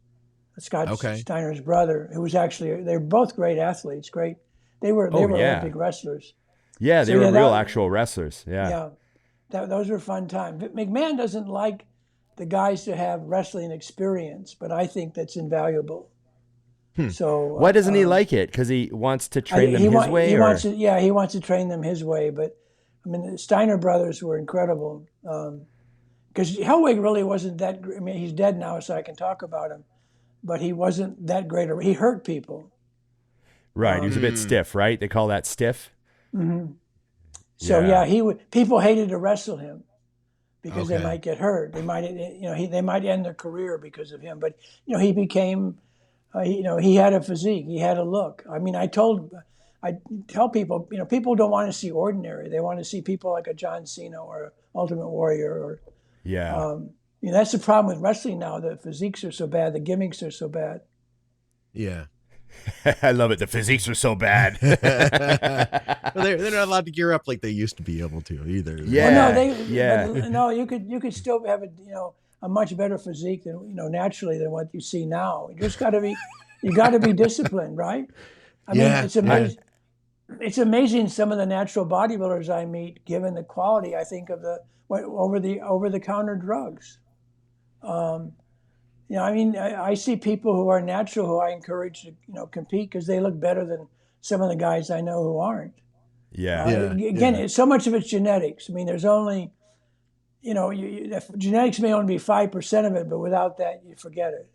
Scott Steiner's brother, who was actually, they're both great athletes, great. They were Olympic wrestlers. Yeah, they were real actual wrestlers. Yeah. Those were fun times. McMahon doesn't like the guys to have wrestling experience, but I think that's invaluable. So why doesn't he like it? Because he wants to train them his way? He wants to train them his way. But I mean, the Steiner brothers were incredible. Because Hellwig really wasn't that. I mean, he's dead now, so I can talk about him. But he wasn't that great. He hurt people. Right. He was a bit stiff, right? They call that stiff. Mm-hmm. So people hated to wrestle him because they might get hurt. They might, they might end their career because of him. But he became, he had a physique, he had a look. I mean, I tell people, people don't want to see ordinary. They want to see people like a John Cena or Ultimate Warrior or that's the problem with wrestling now. The physiques are so bad, the gimmicks are so bad. Yeah. I love it. The physiques are so bad. Well, they're not allowed to gear up like they used to be able to either. Yeah. Well, you could still have a much better physique than naturally than what you see now. You just got to be disciplined, right? I mean, it's amazing. It's amazing some of the natural bodybuilders I meet, given the quality, I think, of the over-the-counter drugs. I mean, I see people who are natural who I encourage to, compete because they look better than some of the guys I know who aren't. So much of it's genetics. I mean, there's only, genetics may only be 5% of it, but without that, you forget it.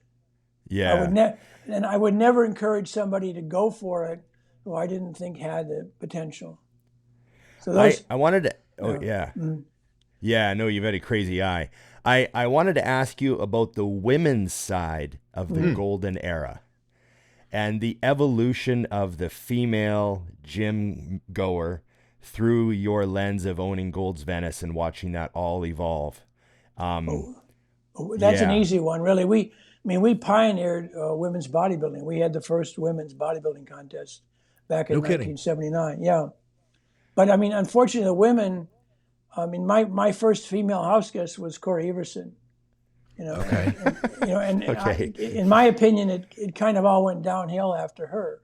Yeah. I would never encourage somebody to go for it who I didn't think had the potential. So I wanted to. Yeah, I know you've had a crazy eye. I wanted to ask you about the women's side of the golden era and the evolution of the female gym goer through your lens of owning Gold's Venice and watching that all evolve. That's an easy one, really. We pioneered women's bodybuilding. We had the first women's bodybuilding contest back in 1979. Yeah. But I mean, unfortunately, the women, my first female house guest was Corey Everson. In my opinion, it kind of all went downhill after her.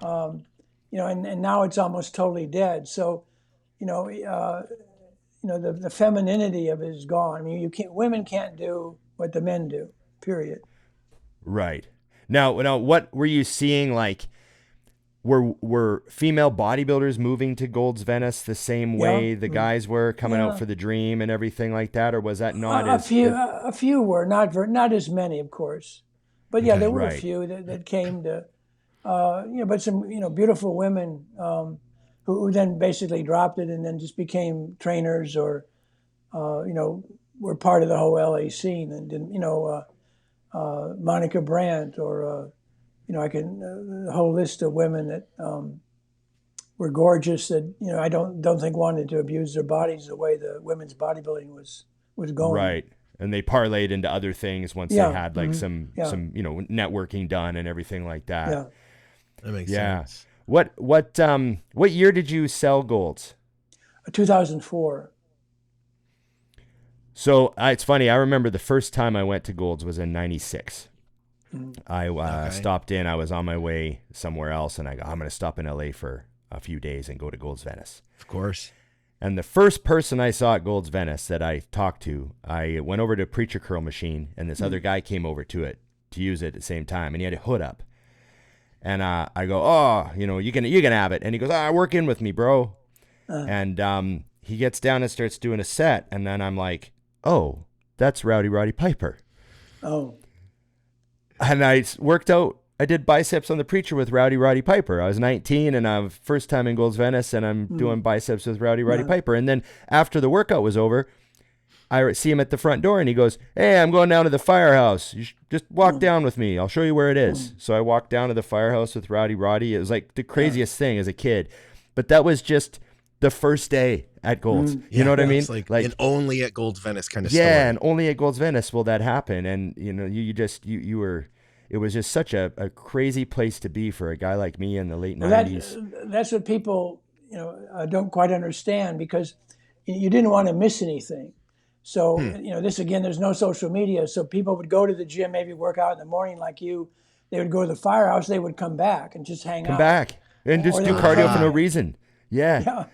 And now it's almost totally dead. So, the femininity of it is gone. I mean, women can't do what the men do. Period. Right. Now, what were you seeing? Like, were female bodybuilders moving to Gold's Venice the same way the guys were coming out for the dream and everything like that, or was that not a few were not as many, of course, but there were a few that came to, but some beautiful women who then basically dropped it and then just became trainers or were part of the whole LA scene and didn't Monica Brandt or. The whole list of women that were gorgeous that I don't think wanted to abuse their bodies the way the women's bodybuilding was going. Right, and they parlayed into other things once they had like some networking done and everything like that. Yeah, that makes sense. What year did you sell Golds? 2004. So it's funny. I remember the first time I went to Golds was in '96. I stopped in. I was on my way somewhere else, and I go, I'm going to stop in LA for a few days and go to Gold's Venice. Of course. And the first person I saw at Gold's Venice that I talked to, I went over to a preacher curl machine, and this other guy came over to it to use it at the same time, and he had a hood up. And I go, oh, you can have it. And he goes, work in with me, bro. And he gets down and starts doing a set, and then I'm like, oh, that's Rowdy Roddy Piper. Oh. And I worked out. I did biceps on the preacher with Rowdy Roddy Piper. I was 19 and I'm first time in Gold's Venice, and I'm doing biceps with Rowdy Roddy Piper. And then after the workout was over, I see him at the front door and he goes, hey, I'm going down to the firehouse. You just walk down with me. I'll show you where it is. So I walked down to the firehouse with Rowdy Roddy. It was like the craziest thing as a kid. But that was just the first day at Gold's. You know what I mean? It's like and only at Gold's Venice kind of story. Yeah, and only at Gold's Venice will that happen. And you were, it was just such a crazy place to be for a guy like me in the late 90s. That's what people don't quite understand, because you didn't want to miss anything. So this again, there's no social media, so people would go to the gym, maybe work out in the morning like you. They would go to the firehouse. They would come back and just hang out. Come back and just do cardio for no reason. Yeah.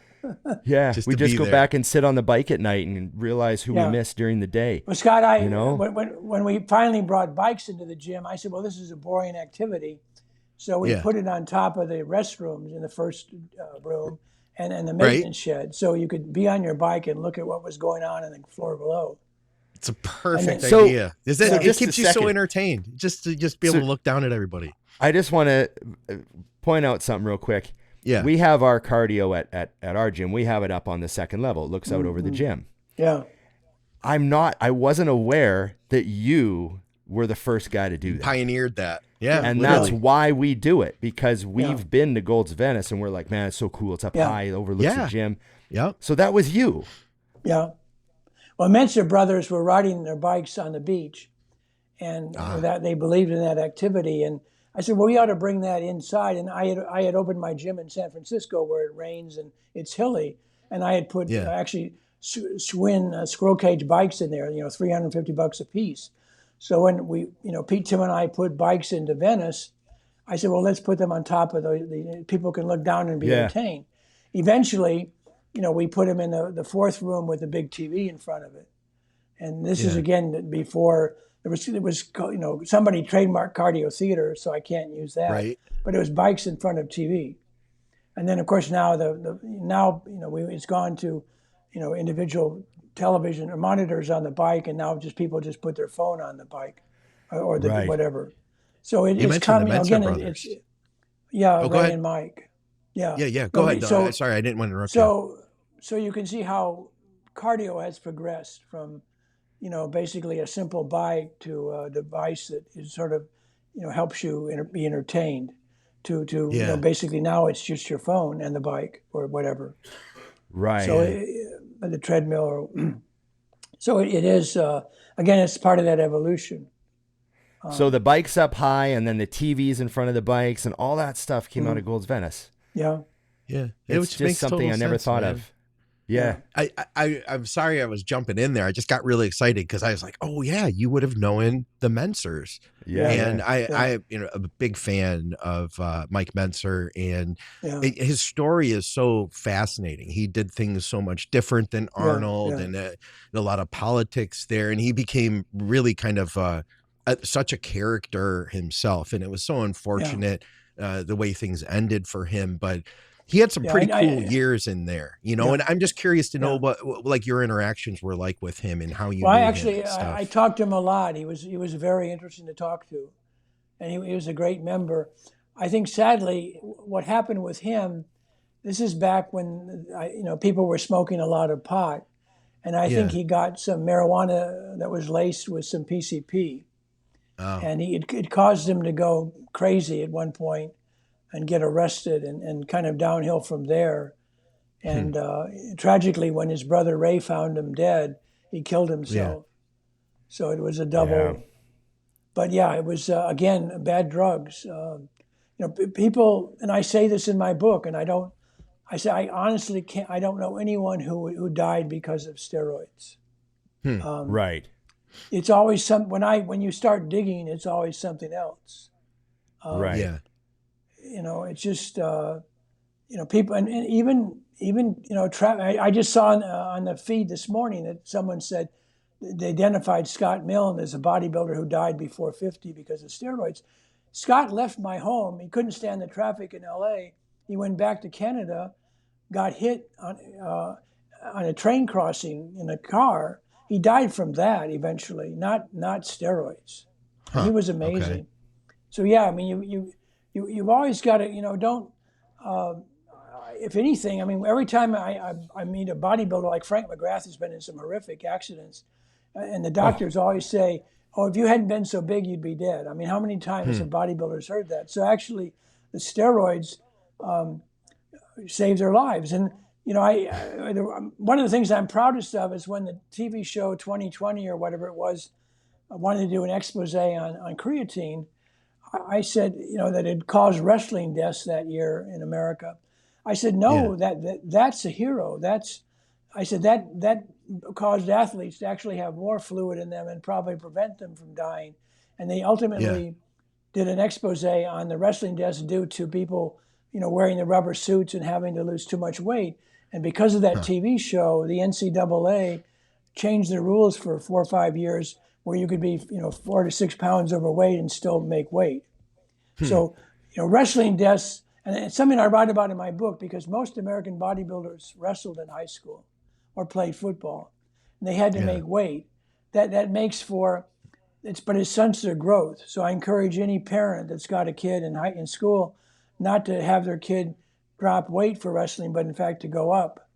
Yeah, we just go back and sit on the bike at night and realize who we missed during the day. Well, Scott, when we finally brought bikes into the gym, I said, well, this is a boring activity. So we put it on top of the restrooms in the first room and the maintenance shed. So you could be on your bike and look at what was going on in the floor below. It's a perfect idea. It keeps you so entertained just to be able to look down at everybody. I just want to point out something real quick. Yeah. We have our cardio at our gym. We have it up on the second level. It looks out over the gym. Yeah. I wasn't aware that you were the first guy to do that. Pioneered that. Yeah. And that's why we do it, because we've been to Gold's Venice and we're like, man, it's so cool. It's up high. It overlooks the gym. Yeah. So that was you. Yeah. Well, Mentzer brothers were riding their bikes on the beach, and that they believed in that activity. And I said, well, we ought to bring that inside. And I had opened my gym in San Francisco where it rains and it's hilly. And I had put actually Schwinn squirrel cage bikes in there, $350 a piece. So when we, Pete, Tim and I put bikes into Venice, I said, well, let's put them on top of the people can look down and be entertained. Eventually, we put them in the fourth room with a big TV in front of it. And this is again before there was somebody trademarked cardio theater, so I can't use that. Right. But it was bikes in front of TV, and then of course now it's gone to individual television or monitors on the bike, and now people just put their phone on the bike or the whatever. So it's coming again. Ray and Mike. Yeah. Go ahead. Sorry, I didn't want to interrupt you. So you can see how cardio has progressed from basically a simple bike to a device that is sort of, helps you be entertained to basically now it's just your phone and the bike or whatever. Right. So the treadmill. So it is, again, it's part of that evolution. So the bike's up high and then the TV's in front of the bikes and all that stuff came out of Gold's Venice. Yeah. Yeah. It's just something I never thought of. Yeah. I'm sorry I was jumping in there. I just got really excited because I was like, oh yeah, you would have known the Mentzers. Yeah. And I'm a big fan of Mike Mentzer, and his story is so fascinating. He did things so much different than Arnold and a lot of politics there. And he became really kind of such a character himself. And it was so unfortunate the way things ended for him. But he had some pretty cool years in there, and I'm just curious to know what like your interactions were like with him and how you knew him and stuff. I talked to him a lot. He was very interesting to talk to, and he was a great member. I think sadly what happened with him, this is back when people were smoking a lot of pot, and I think he got some marijuana that was laced with some PCP, and it caused him to go crazy at one point and get arrested and kind of downhill from there. And tragically, when his brother Ray found him dead, he killed himself. So it was a double. Yeah. But it was, again, bad drugs. People, and I say this in my book, and I honestly can't, I don't know anyone who died because of steroids. Right. It's always when you start digging, it's always something else. Right. Yeah. It's just, people, and even even I just saw on the feed this morning that someone said they identified Scott Milne as a bodybuilder who died before 50 because of steroids. Scott left my home. He couldn't stand the traffic in LA. He went back to Canada, got hit on a train crossing in a car. He died from that eventually, not steroids. Huh, he was amazing. Okay. So yeah, I mean, you've always got to, don't. If anything, I mean, every time I meet a bodybuilder like Frank McGrath, who's been in some horrific accidents, and the doctors always say, "Oh, if you hadn't been so big, you'd be dead." I mean, how many times have bodybuilders heard that? So actually, the steroids save their lives. And one of the things I'm proudest of is when the TV show 2020 or whatever it was wanted to do an expose on creatine. I said, that it caused wrestling deaths that year in America. I said, no, that's a hero. I said that caused athletes to actually have more fluid in them and probably prevent them from dying. And they ultimately did an expose on the wrestling deaths due to people, wearing the rubber suits and having to lose too much weight. And because of that TV show, the NCAA changed the rules for 4 or 5 years where you could be, 4 to 6 pounds overweight and still make weight. So, wrestling deaths, and it's something I write about in my book because most American bodybuilders wrestled in high school or played football, and they had to make weight. That makes but it stunts their growth. So I encourage any parent that's got a kid in school not to have their kid drop weight for wrestling, but in fact to go up.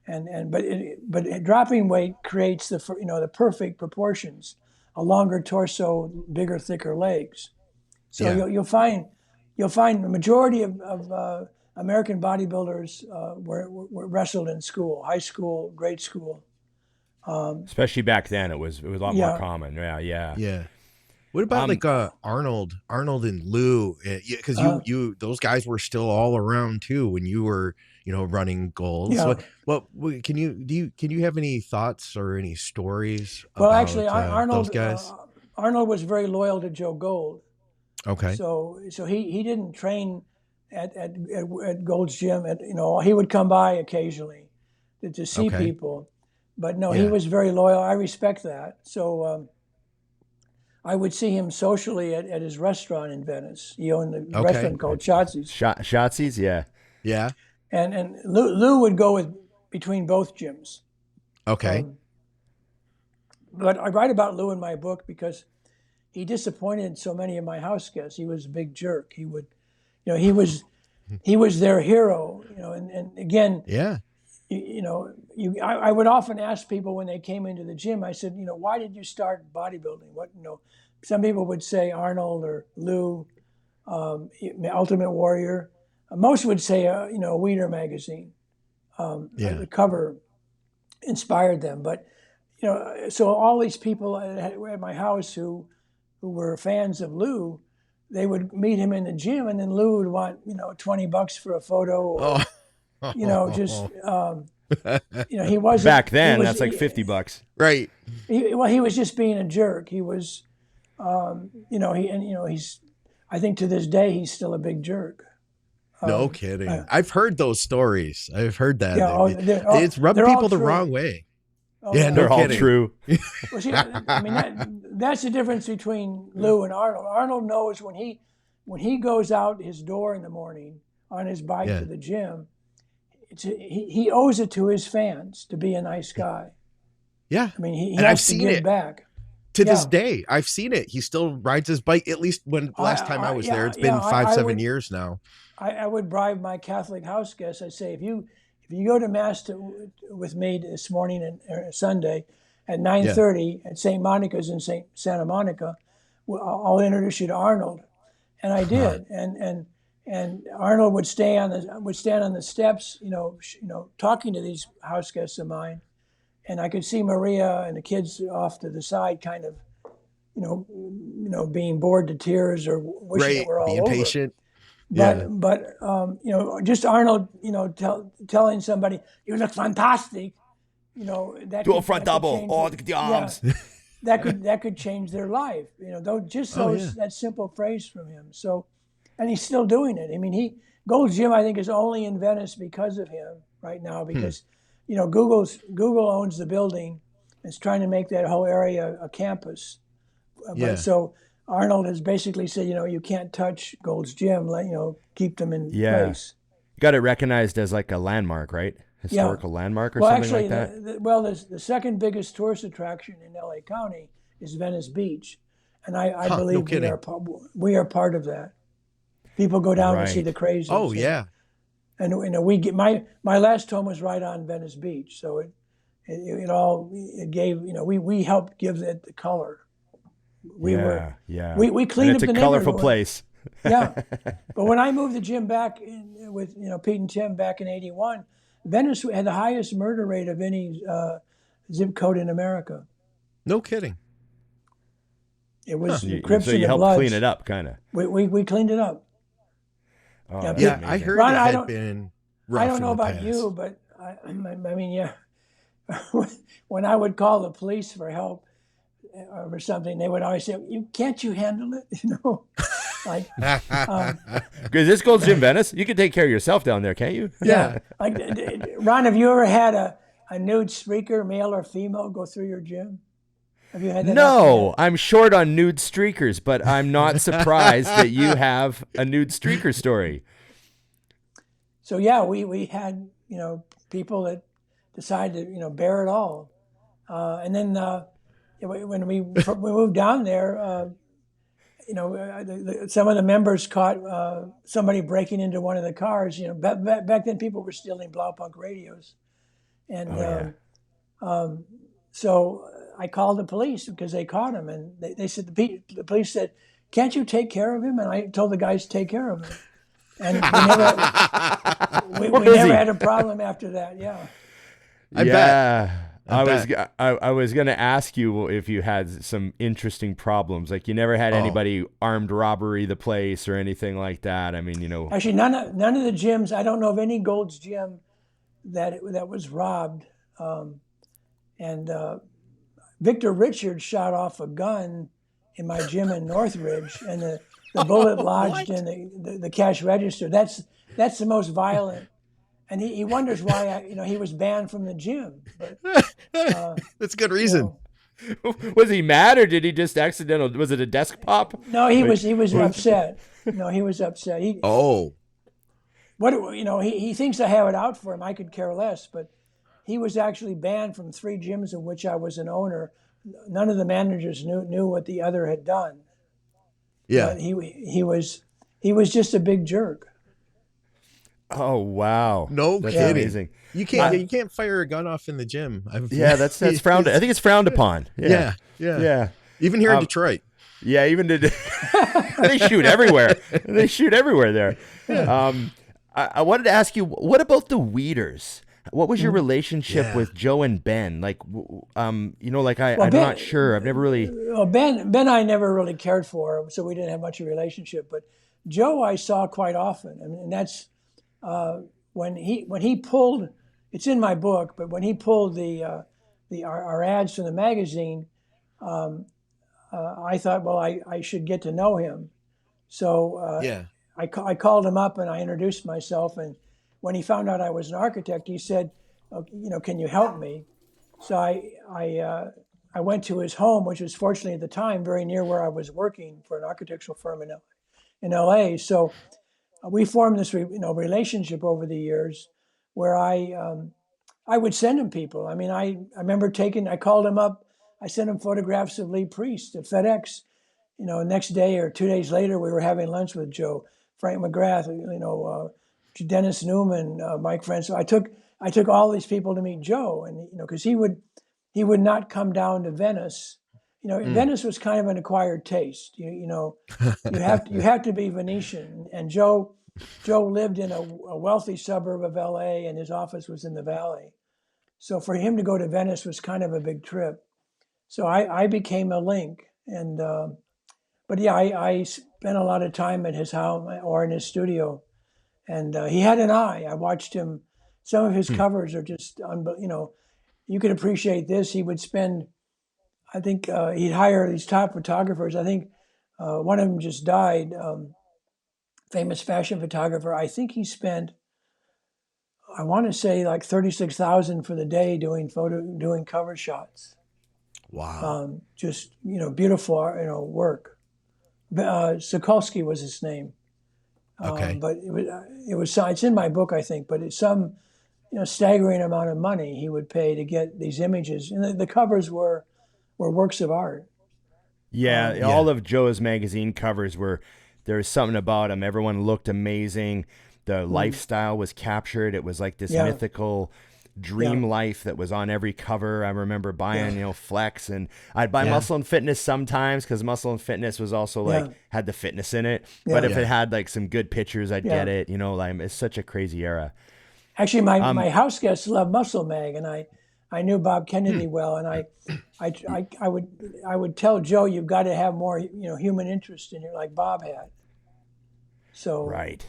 But dropping weight creates the perfect proportions: a longer torso, bigger, thicker legs. So you'll find the majority of American bodybuilders were wrestled in school, high school, grade school. Especially back then, it was a lot more common. Yeah. What about Arnold and Lou? Because you those guys were still all around too when you were running goals. Yeah. What can you have any thoughts or any stories? Well, actually, those guys. Arnold was very loyal to Joe Gold. Okay. So he didn't train at Gold's gym. He would come by occasionally to see people, but no, he was very loyal. I respect that. So I would see him socially at his restaurant in Venice. He owned a restaurant called Shotzi's. Shotzi's, yeah. Yeah. And Lou would go between both gyms. Okay. But I write about Lou in my book because he disappointed so many of my house guests. He was a big jerk. He would, he was their hero. And again, I would often ask people when they came into the gym. I said, why did you start bodybuilding? Some people would say Arnold or Lou, Ultimate Warrior. Most would say, Weider magazine. The cover inspired them. But so all these people at my house who were fans of Lou, they would meet him in the gym, and then Lou would want, $20 for a photo, or, he wasn't. Back then, that's like $50. Right. He was just being a jerk. He was, he's, I think to this day, he's still a big jerk. No kidding. I've heard those stories. I've heard that. Yeah, it's rubbed people the wrong way. Oh, yeah, they're all true. Well, see, I mean, that's the difference between Lou and Arnold. Arnold knows when he goes out his door in the morning on his bike to the gym, he owes it to his fans to be a nice guy. Yeah, I mean, he has to give back. To this day, I've seen it. He still rides his bike. At least when last time I was there, it's been 7 years now. I would bribe my Catholic house guests. I'd say, if you go to Mass with me this morning and Sunday at 9:30 at St. Monica's in Santa Monica, I'll introduce you to Arnold. And I did. And Arnold would stand on the steps, talking to these house guests of mine. And I could see Maria and the kids off to the side, kind of, being bored to tears or wishing that we're all being over. Patient. But just Arnold, telling somebody, "You look fantastic," that do a front double. Look at the arms. that could change their life. That simple phrase from him. So, and he's still doing it. I mean, Gold's Gym, I think, is only in Venice because of him. right now because, Google owns the building. It's trying to make that whole area a campus. Yeah. But so Arnold has basically said, you can't touch Gold's Gym, keep them in place. Got it recognized as like a landmark, right? Historical landmark or something like that? The second biggest tourist attraction in LA County is Venice Beach. And I believe we are part of that. People go down to see the crazies. Oh, yeah. And we get my last home was right on Venice Beach. So it gave, we helped give it the color. We cleaned and up it's the a neighborhood. colorful place. Yeah. But when I moved the gym back with Pete and Tim back in '81, Venice had the highest murder rate of any zip code in America. No kidding. It was the Crips so and you the helped Bloods. clean it up, kind of. We cleaned it up. Oh, Yeah, Yeah, amazing. I heard Ron, it I had don't- been rough I don't in know the about past. you, but I mean, yeah. When I would call the police for help or something, they would always say, "Can't you handle it?" Like, Because this Gold's Gym Venice, you can take care of yourself down there, can't you? yeah. Like, Ron, have you ever had a nude streaker, male or female, go through your gym? Have you had that? No, I'm short on nude streakers, but I'm not surprised that you have a nude streaker story. So yeah, we had people that decided to bear it all, and then when we moved down there, some of the members caught somebody breaking into one of the cars. Back then people were stealing Blaupunkt radios, and so I called the police because they caught him, and they said the police said, "Can't you take care of him?" And I told the guys to take care of him, and we never had a problem after that. Yeah. I bet. I was gonna ask you if you had some interesting problems. Like you never had anybody armed robbery the place or anything like that. I mean, Actually, none of the gyms. I don't know of any Gold's Gym that was robbed. And Victor Richards shot off a gun in my gym in Northridge, and the bullet lodged in the cash register. That's the most violent. And he wonders why he was banned from the gym. But That's a good reason. Was he mad or did he just accidental? Was it a desk pop? No, he was upset. No, he was upset. He thinks I have it out for him. I could care less, but he was actually banned from 3 gyms of which I was an owner. None of the managers knew what the other had done. Yeah. But he was just a big jerk. Oh wow! No That's kidding. amazing. You can't fire a gun off in the gym. That's frowned. I think it's frowned upon. Yeah. Even here in Detroit. Yeah, even they shoot everywhere. They shoot everywhere there. Yeah. I wanted to ask you, what about the Weiders? What was your relationship with Joe and Ben? Like, I'm not sure. I've never really. Well, Ben I never really cared for, so we didn't have much of a relationship. But Joe I saw quite often, and that's when he pulled. It's in my book, but when he pulled our ads from the magazine, I thought, well, I should get to know him. So I called him up and I introduced myself, and when he found out I was an architect, he said, can you help me? So I went to his home, which was fortunately at the time very near where I was working for an architectural firm in LA. So we formed this relationship over the years where I would send him people. I mean, I remember I called him up, I sent him photographs of Lee Priest at FedEx. Next day or 2 days later, we were having lunch with Joe, Frank McGrath, Dennis Newman, Mike Francis. I took all these people to meet Joe, and because he would not come down to Venice. Venice was kind of an acquired taste. You have to be Venetian, and Joe lived in a wealthy suburb of LA, and his office was in the Valley. So for him to go to Venice was kind of a big trip. So I became a link, and but yeah, I spent a lot of time at his house or in his studio. And he had an eye. I watched him. Some of his covers are just, you could appreciate this. He would spend, I think he'd hire these top photographers. I think one of them just died, famous fashion photographer. I think he spent, I want to say like 36,000 for the day doing cover shots. Wow. Just beautiful work. Sokolsky was his name, Okay. but it's in my book, I think. But it's some staggering amount of money he would pay to get these images, and the covers were works of art. Yeah, Yeah. all of Joe's magazine covers there was something about them. Everyone looked amazing. The lifestyle was captured. It was like this Yeah. mythical dream Yeah. life that was on every cover. I remember buying, Yeah. Flex, and I'd buy Yeah. Muscle and Fitness sometimes because Muscle and Fitness was also like Yeah. had the fitness in it. Yeah. But if Yeah. it had like some good pictures, I'd Yeah. get it. Like it's such a crazy era. Actually, my house guests love Muscle Mag, and I knew Bob Kennedy well, and I would tell Joe, you've got to have more human interest in it, like Bob had. So Right.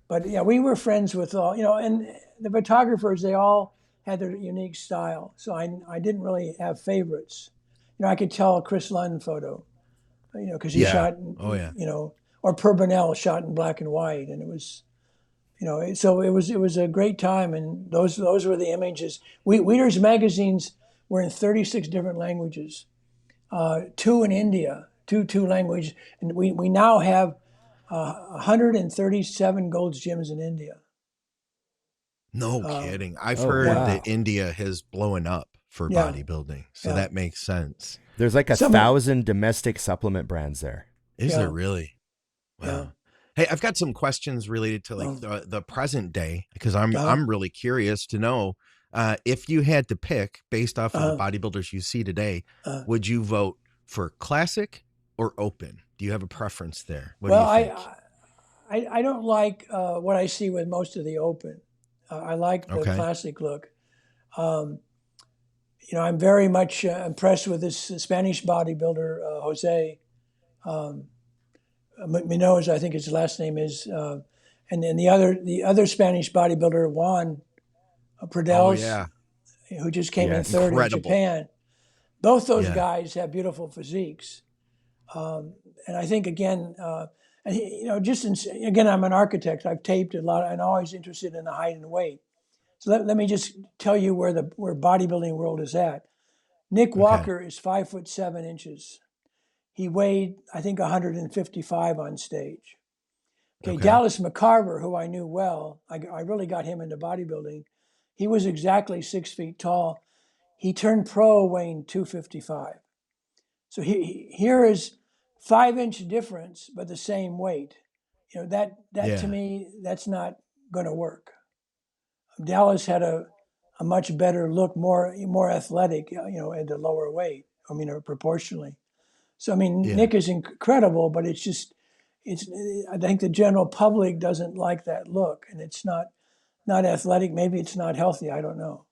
But yeah, we were friends with all and the photographers. They all had their unique style, so I didn't really have favorites. I could tell a Chris Lund photo, because he Yeah. shot, Oh, yeah. or Per Burnell shot in black and white, and it was. So it was a great time, and those were the images. Weider's magazines were in 36 different languages, 2 in India, two language, and we now have 137 Gold's Gyms in India. No kidding. I've Oh, heard wow. that India has blown up for Yeah. bodybuilding, so Yeah. that makes sense. There's like Some- 1,000 domestic supplement brands there. Is Yeah. there really? Wow. Yeah. Hey, I've got some questions related to like the present day because I'm really curious to know if you had to pick based off of the bodybuilders you see today, would you vote for classic or open? Do you have a preference there? What do you think? I don't like what I see with most of the open. I like the Okay. classic look. I'm very much impressed with this Spanish bodybuilder, Jose Munoz, I think his last name is, and then the other Spanish bodybuilder, Juan Pradels, yeah. who just came in Yes. third Incredible. in Japan. Both those Yeah. guys have beautiful physiques, and I think again, again, I'm an architect. I've taped a lot, and always interested in the height and weight. So let me just tell you where bodybuilding world is at. Nick Walker is 5'7". He weighed, I think, 155 on stage. Okay, Dallas McCarver, who I knew well, I really got him into bodybuilding. He was exactly 6 feet tall. He turned pro weighing 255. So here is 5-inch difference, but the same weight. That Yeah. to me, that's not going to work. Dallas had a much better look, more athletic, at the lower weight. Or proportionally. So Nick is incredible, but it's just, I think the general public doesn't like that look, and it's not athletic. Maybe it's not healthy. I don't know.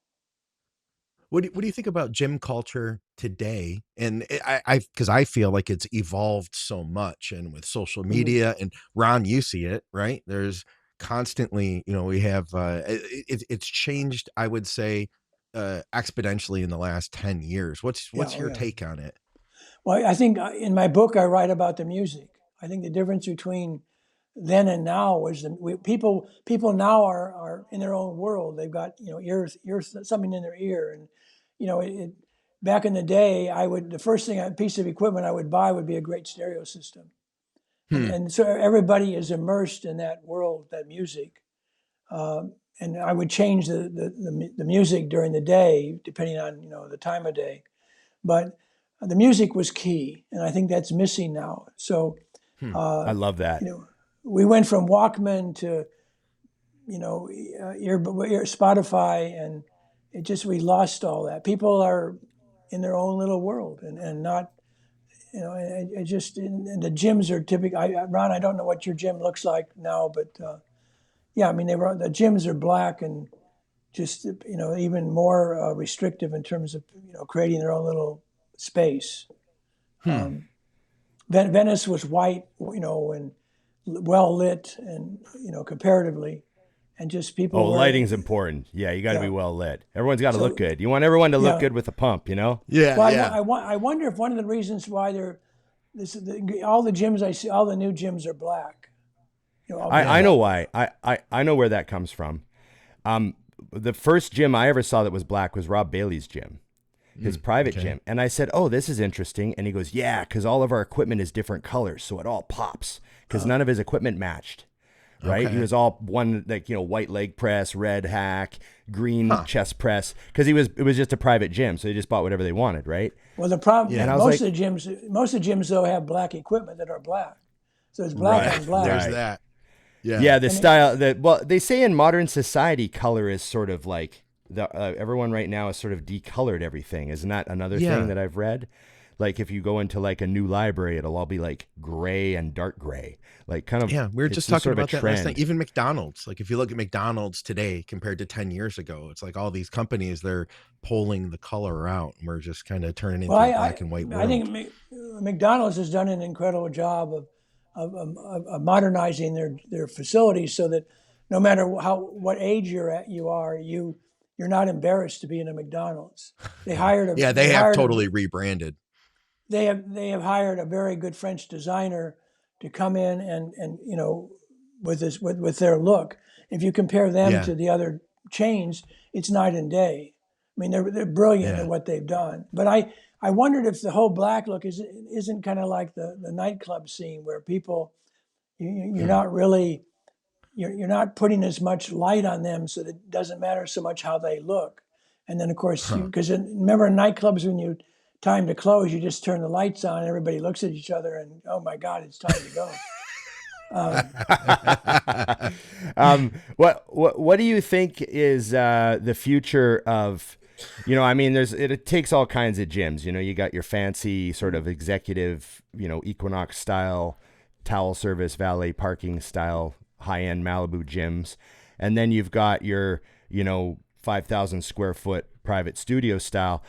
What do you think about gym culture today? And because I feel like it's evolved so much, and with social media and Ron, you see it, right? There's constantly, we have, it's changed, I would say, exponentially in the last 10 years. What's your take on it? Well, I think in my book, I write about the music. I think the difference between then and now was people now are in their own world. They've got, ears, something in their ear. And, back in the day, the first piece of equipment I would buy would be a great stereo system. And so everybody is immersed in that world, that music. And I would change the music during the day, depending on, the time of day. But the music was key, and I think that's missing now. So I love that. we went from Walkman to Spotify, and we lost all that. People are in their own little world, and not and the gyms are typical. Ron, I don't know what your gym looks like now, but the gyms are black and just even more restrictive in terms of creating their own little space. Venice was white, and well lit, and comparatively, and just people. Oh, lighting's important. Yeah, you got to be well lit. Everyone's got to look good. You want everyone to look good with a pump, Yeah. Well, I wonder if one of the reasons why all the gyms I see, all the new gyms are black. I know why. I know where that comes from. the first gym I ever saw that was black was Rob Bailey's gym, his private gym. And I said, oh, this is interesting. And he goes, yeah, because all of our equipment is different colors. So it all pops because none of his equipment matched. Right. Okay. He was all one, like, you know, white leg press, red hack, green chest press. Cause it was just a private gym. So they just bought whatever they wanted. Right. Well, the problem, And I was most of the gyms though have black equipment that are black. So it's black on black. There's that. Yeah. Yeah, the style that, well, they say in modern society, color is sort of like everyone right now is sort of decolored everything. Isn't that another thing that I've read? Like if you go into like a new library, it'll all be like gray and dark gray, like kind of. Yeah, we were just talking sort of about that last trend. night. Even McDonald's, like if you look at McDonald's today compared to 10 years ago, it's like all these companies, they're pulling the color out, and we're just kind of turning into a black and white world. I think McDonald's has done an incredible job of modernizing their facilities so that no matter what age you are, you're not embarrassed to be in a McDonald's. They hired they have totally rebranded. They have hired a very good French designer to come in and you know, with their look. If you compare them to the other chains, it's night and day. I mean, they're brilliant at what they've done. But I wondered if the whole black look isn't kind of like the nightclub scene where people you're not really you're not putting as much light on them, so that it doesn't matter so much how they look. And then of course, because remember in nightclubs when you time to close, you just turn the lights on, everybody looks at each other, and oh my God, it's time to go. What do you think is the future of, you know, I mean, it takes all kinds of gyms. You know, you got your fancy sort of executive, you know, Equinox style, towel service, valet parking style, high-end Malibu gyms. And then you've got your, you know, 5,000 square foot private studio style.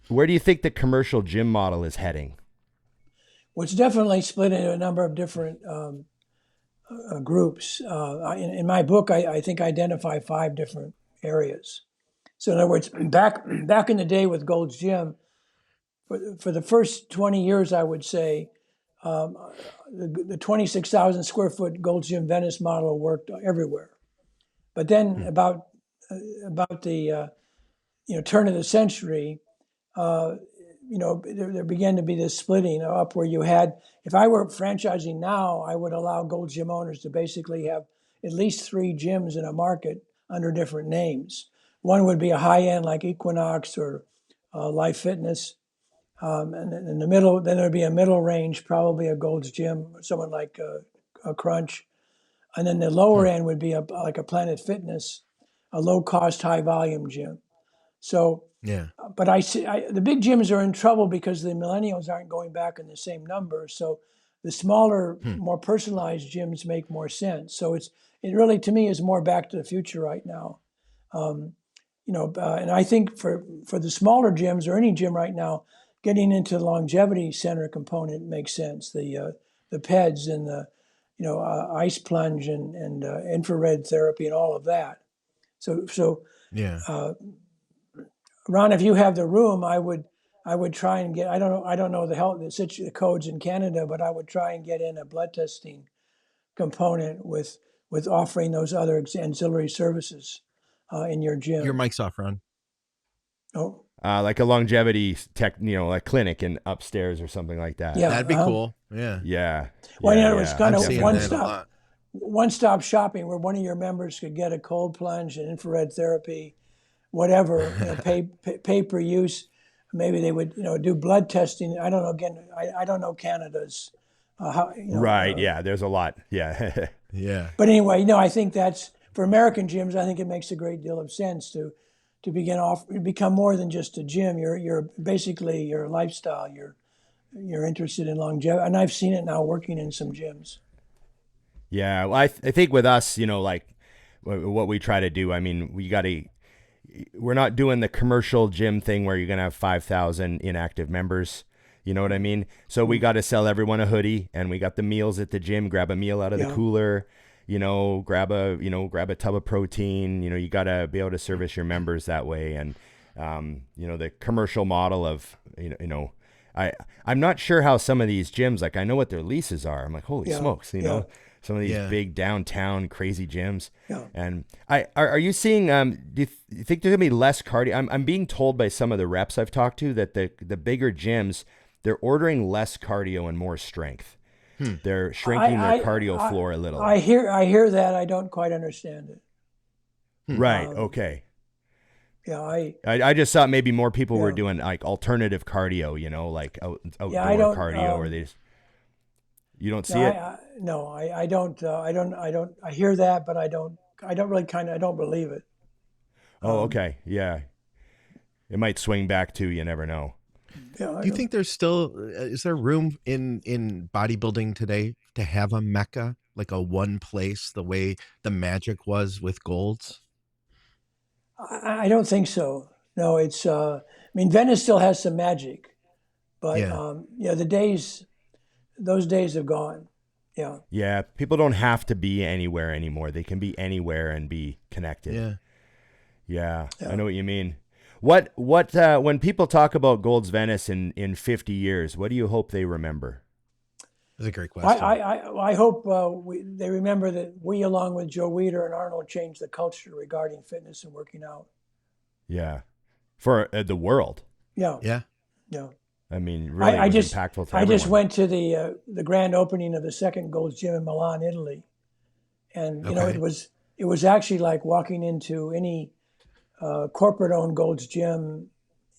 Where do you think the commercial gym model is heading? Well, it's definitely split into a number of different groups. In my book, I think I identify 5 different areas. So in other words, back in the day with Gold's Gym, for the first 20 years, I would say the 26,000 square foot Gold's Gym Venice model worked everywhere. But then about the turn of the century, there began to be this splitting up where you had, if I were franchising now, I would allow Gold's Gym owners to basically have at least 3 gyms in a market under different names. One would be a high-end like Equinox or Life Fitness. And in the middle, then there'd be a middle range, probably a Gold's Gym, someone like a Crunch. And then the lower end would be like a Planet Fitness, a low-cost, high-volume gym. So, but I see the big gyms are in trouble because the millennials aren't going back in the same numbers. So the smaller, more personalized gyms make more sense. So it really, to me, is more back to the future right now. And I think for the smaller gyms or any gym right now, getting into the longevity center component makes sense. The PEDs and the ice plunge and infrared therapy and all of that. So Ron, if you have the room, I would try and get. I don't know the codes in Canada, but I would try and get in a blood testing component with offering those other ancillary services in your gym. Your mic's off, Ron. Oh. Like a longevity like clinic in upstairs or something like that. Yeah, that'd be cool. Yeah. Yeah. Well, in other words, kind of one-stop one-stop shopping where one of your members could get a cold plunge and infrared therapy, whatever, pay per use. Maybe they would, do blood testing. I don't know. Again, I don't know Canada's. Right. Yeah. There's a lot. Yeah. Yeah. But anyway, I think that's for American gyms. I think it makes a great deal of sense to become more than just a gym. You're basically your lifestyle. You're interested in longevity, and I've seen it now working in some gyms. Yeah, well, I think with us, like what we try to do. I mean, we're not doing the commercial gym thing where you're gonna have 5,000 inactive members. You know what I mean? So we got to sell everyone a hoodie, and we got the meals at the gym. Grab a meal out of the cooler. Grab a tub of protein. You got to be able to service your members that way. And the commercial model of I'm not sure how some of these gyms, like I know what their leases are. I'm like, holy smokes, some of these Yeah. big downtown crazy gyms. Yeah. And are you seeing, do you think there's gonna be less cardio? I'm being told by some of the reps I've talked to that the bigger gyms, they're ordering less cardio and more strength. They're shrinking their cardio floor a little. I hear that. I don't quite understand it. Right. Okay. Yeah, I just thought maybe more people were doing like alternative cardio, you know, like outdoor cardio, or they just, you don't see it. I don't. I hear that, but I don't really I don't believe it. Oh, okay. Yeah. It might swing back too. You never know. Yeah, Do you think there's still, is there room in bodybuilding today to have a Mecca, like a one place, the way the magic was with Golds? I don't think so. No, it's. I mean, Venice still has some magic, but those days have gone. Yeah. Yeah. People don't have to be anywhere anymore. They can be anywhere and be connected. Yeah. Yeah. I know what you mean. What when people talk about Gold's Venice in 50 years, what do you hope they remember? That's a great question. I hope they remember that we, along with Joe Weider and Arnold, changed the culture regarding fitness and working out. Yeah, for the world. Yeah. Yeah. Yeah. I mean, really, it was impactful to everyone. I just went to the grand opening of the second Gold's Gym in Milan, Italy, and you know it was actually like walking into any corporate-owned Gold's Gym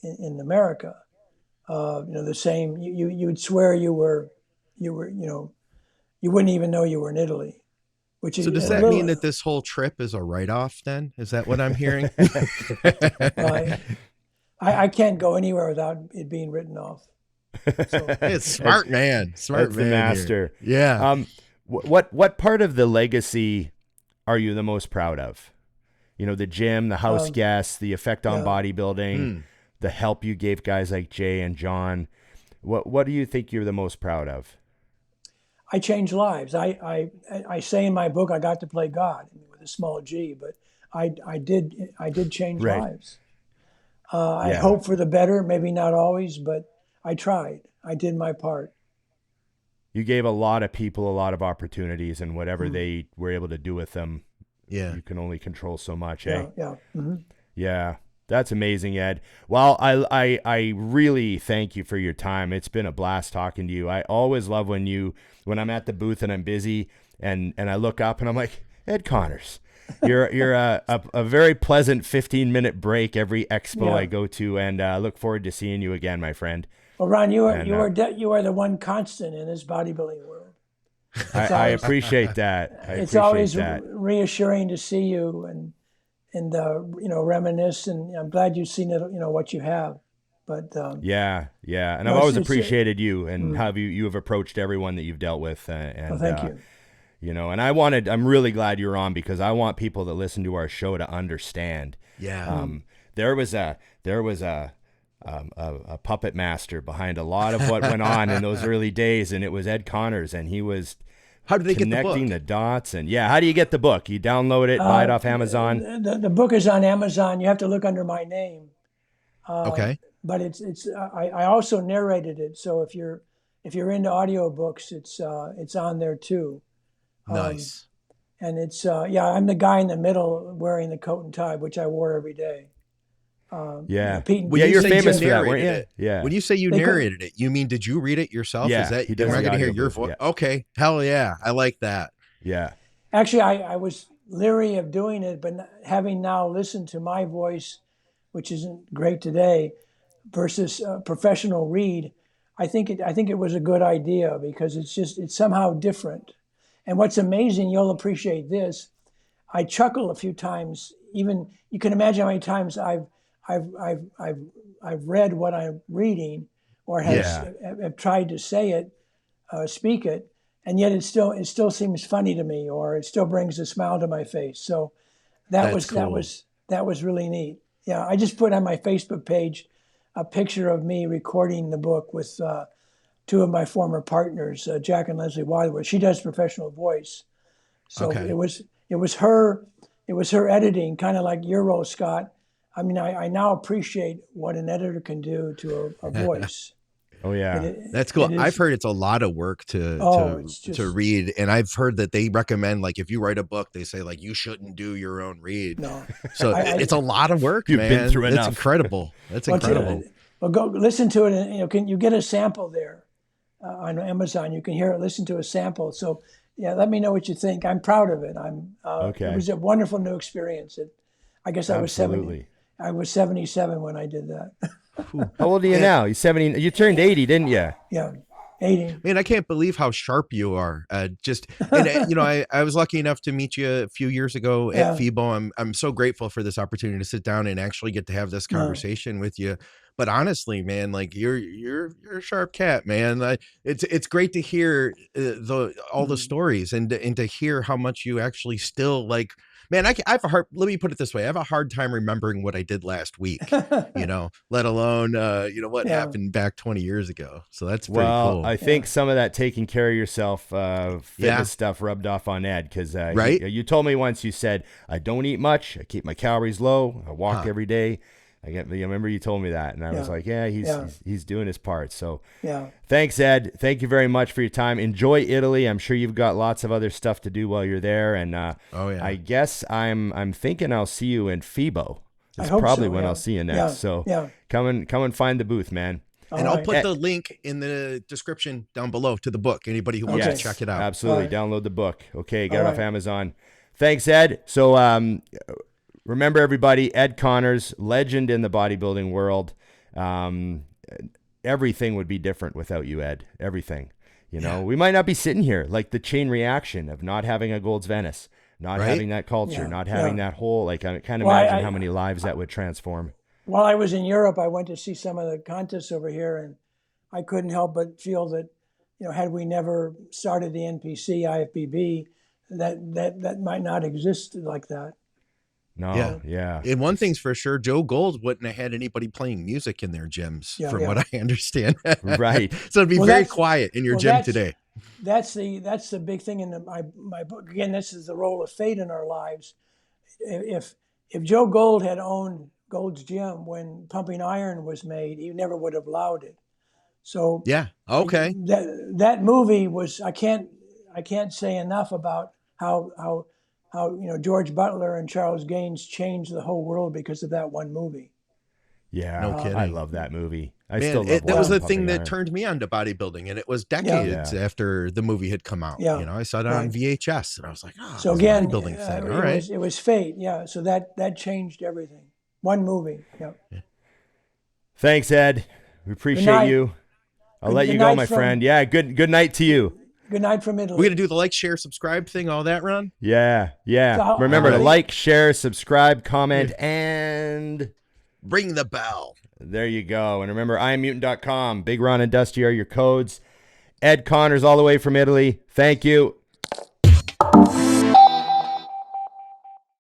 in America. You know, the same. You would swear you were, you wouldn't even know you were in Italy. Which is, so does that mean that this whole trip is a write-off then? Is that what I'm hearing? I can't go anywhere without it being written off. So, it's smart man. Smart that's man. The master. Here. Yeah. What part of the legacy are you the most proud of? You know, the gym, the house guests, the effect on bodybuilding, the help you gave guys like Jay and John. What do you think you're the most proud of? I changed lives. I say in my book I got to play God with a small G, but I did change lives. I hope for the better, maybe not always, but I tried. I did my part. You gave a lot of people a lot of opportunities, and whatever they were able to do with them, you can only control so much, eh? Yeah. Mm-hmm. Yeah. That's amazing, Ed. Well, I really thank you for your time. It's been a blast talking to you. I always love when I'm at the booth and I'm busy and I look up and I'm like, Ed Connors. You're a very pleasant 15-minute break every expo I go to, and I look forward to seeing you again, my friend. Well, Ron, you are the one constant in this bodybuilding world. I appreciate that. It's always reassuring to see you and reminisce, and I'm glad you've seen it, what you have. But yeah, and I've always appreciated you and how you have approached everyone that you've dealt with. And thank you. You know, and I'm really glad you're on, because I want people that listen to our show to understand. Yeah. There was a puppet master behind a lot of what went on in those early days, and it was Ed Connors, and he was. How do they connecting get the dots? And how do you get the book? You download it, buy it off Amazon. The book is on Amazon. You have to look under my name. Okay. But I also narrated it, so if you're into audiobooks, it's on there too. Nice. And it's I'm the guy in the middle wearing the coat and tie, which I wore every day. You're famous for that, weren't you? Yeah. When you say you narrated it, you mean did you read it yourself? Yeah, Is that he does. am I going to hear your voice? Yeah. Okay, hell yeah, I like that. Yeah. Actually, I was leery of doing it, but having now listened to my voice, which isn't great today, versus professional read, I think it was a good idea, because it's somehow different. And what's amazing, you'll appreciate this. I chuckle a few times. Even you can imagine how many times I've read what I'm reading, or have tried to say it, speak it, and yet it still seems funny to me, or it still brings a smile to my face. So that was really neat. Yeah, I just put on my Facebook page a picture of me recording the book with two of my former partners, Jack and Leslie Weider. She does professional voice, so it was her editing, kind of like your role, Scott. I mean, I now appreciate what an editor can do to a voice. Oh yeah. That's cool. It I've is, heard it's a lot of work it's just, to read, and I've heard that they recommend, like, if you write a book, they say like you shouldn't do your own read. no. So it's a lot of work, You've man. been through That's enough. incredible. That's Well, incredible. well, go listen to it, and can you get a sample there on Amazon? You can hear it, listen to a sample. So yeah, let me know what you think. I'm proud of it. Okay. It was a wonderful new experience. I guess I was 70. Absolutely. I was 77 when I did that. How old are you now? You're 70. You turned 80, didn't you? Yeah, 80. Man, I can't believe how sharp you are. I was lucky enough to meet you a few years ago at FIBO. I'm so grateful for this opportunity to sit down and actually get to have this conversation with you. But honestly, man, like you're a sharp cat, man. It's great to hear all the stories and to hear how much you actually still like. Man, I have a hard. Let me put it this way: I have a hard time remembering what I did last week. Let alone what happened back 20 years ago. So that's pretty cool. I think some of that taking care of yourself, fitness stuff rubbed off on Ed because right. You told me once. You said I don't eat much. I keep my calories low. I walk every day. I remember you told me that, and I was like, he's doing his part. So thanks, Ed. Thank you very much for your time. Enjoy Italy. I'm sure you've got lots of other stuff to do while you're there. And I guess I'm thinking I'll see you in FIBO. It's probably when I'll see you next. Come and find the booth, man. And I'll put the link in the description down below to the book. Anybody who wants to check it out. Absolutely. Download the book. Okay, get it off Amazon. Thanks, Ed. So remember, everybody, Ed Connors, legend in the bodybuilding world. Everything would be different without you, Ed. Everything. We might not be sitting here, like the chain reaction of not having a Gold's Venice, not having that culture, not having that whole, like, I can't imagine how many lives that would transform. While I was in Europe, I went to see some of the contests over here, and I couldn't help but feel that, had we never started the NPC, IFBB, that might not exist like that. No, And one thing's for sure, Joe Gold wouldn't have had anybody playing music in their gyms, from what I understand. Right. So it'd be very quiet in your gym today. That's the big thing in my book. Again, this is the role of fate in our lives. If Joe Gold had owned Gold's Gym when Pumping Iron was made, he never would have allowed it. So that movie was, I can't say enough about how George Butler and Charles Gaines changed the whole world because of that one movie. Yeah, no kidding. I love that movie. That was the thing that turned me on to bodybuilding, and it was decades after the movie had come out. I saw it on VHS, and I was like, so again, bodybuilding thing. All right, it was fate. Yeah, so that changed everything. One movie. Yeah. Thanks, Ed. We appreciate you. I'll let you go, my friend. Yeah, good night to you. Good night from Italy. We're going to do the like, share, subscribe thing, all that, Ron? Yeah. So remember to like, share, subscribe, comment, and ring the bell. There you go. And remember, IamMutant.com. Big Ron and Dusty are your codes. Ed Connors all the way from Italy. Thank you.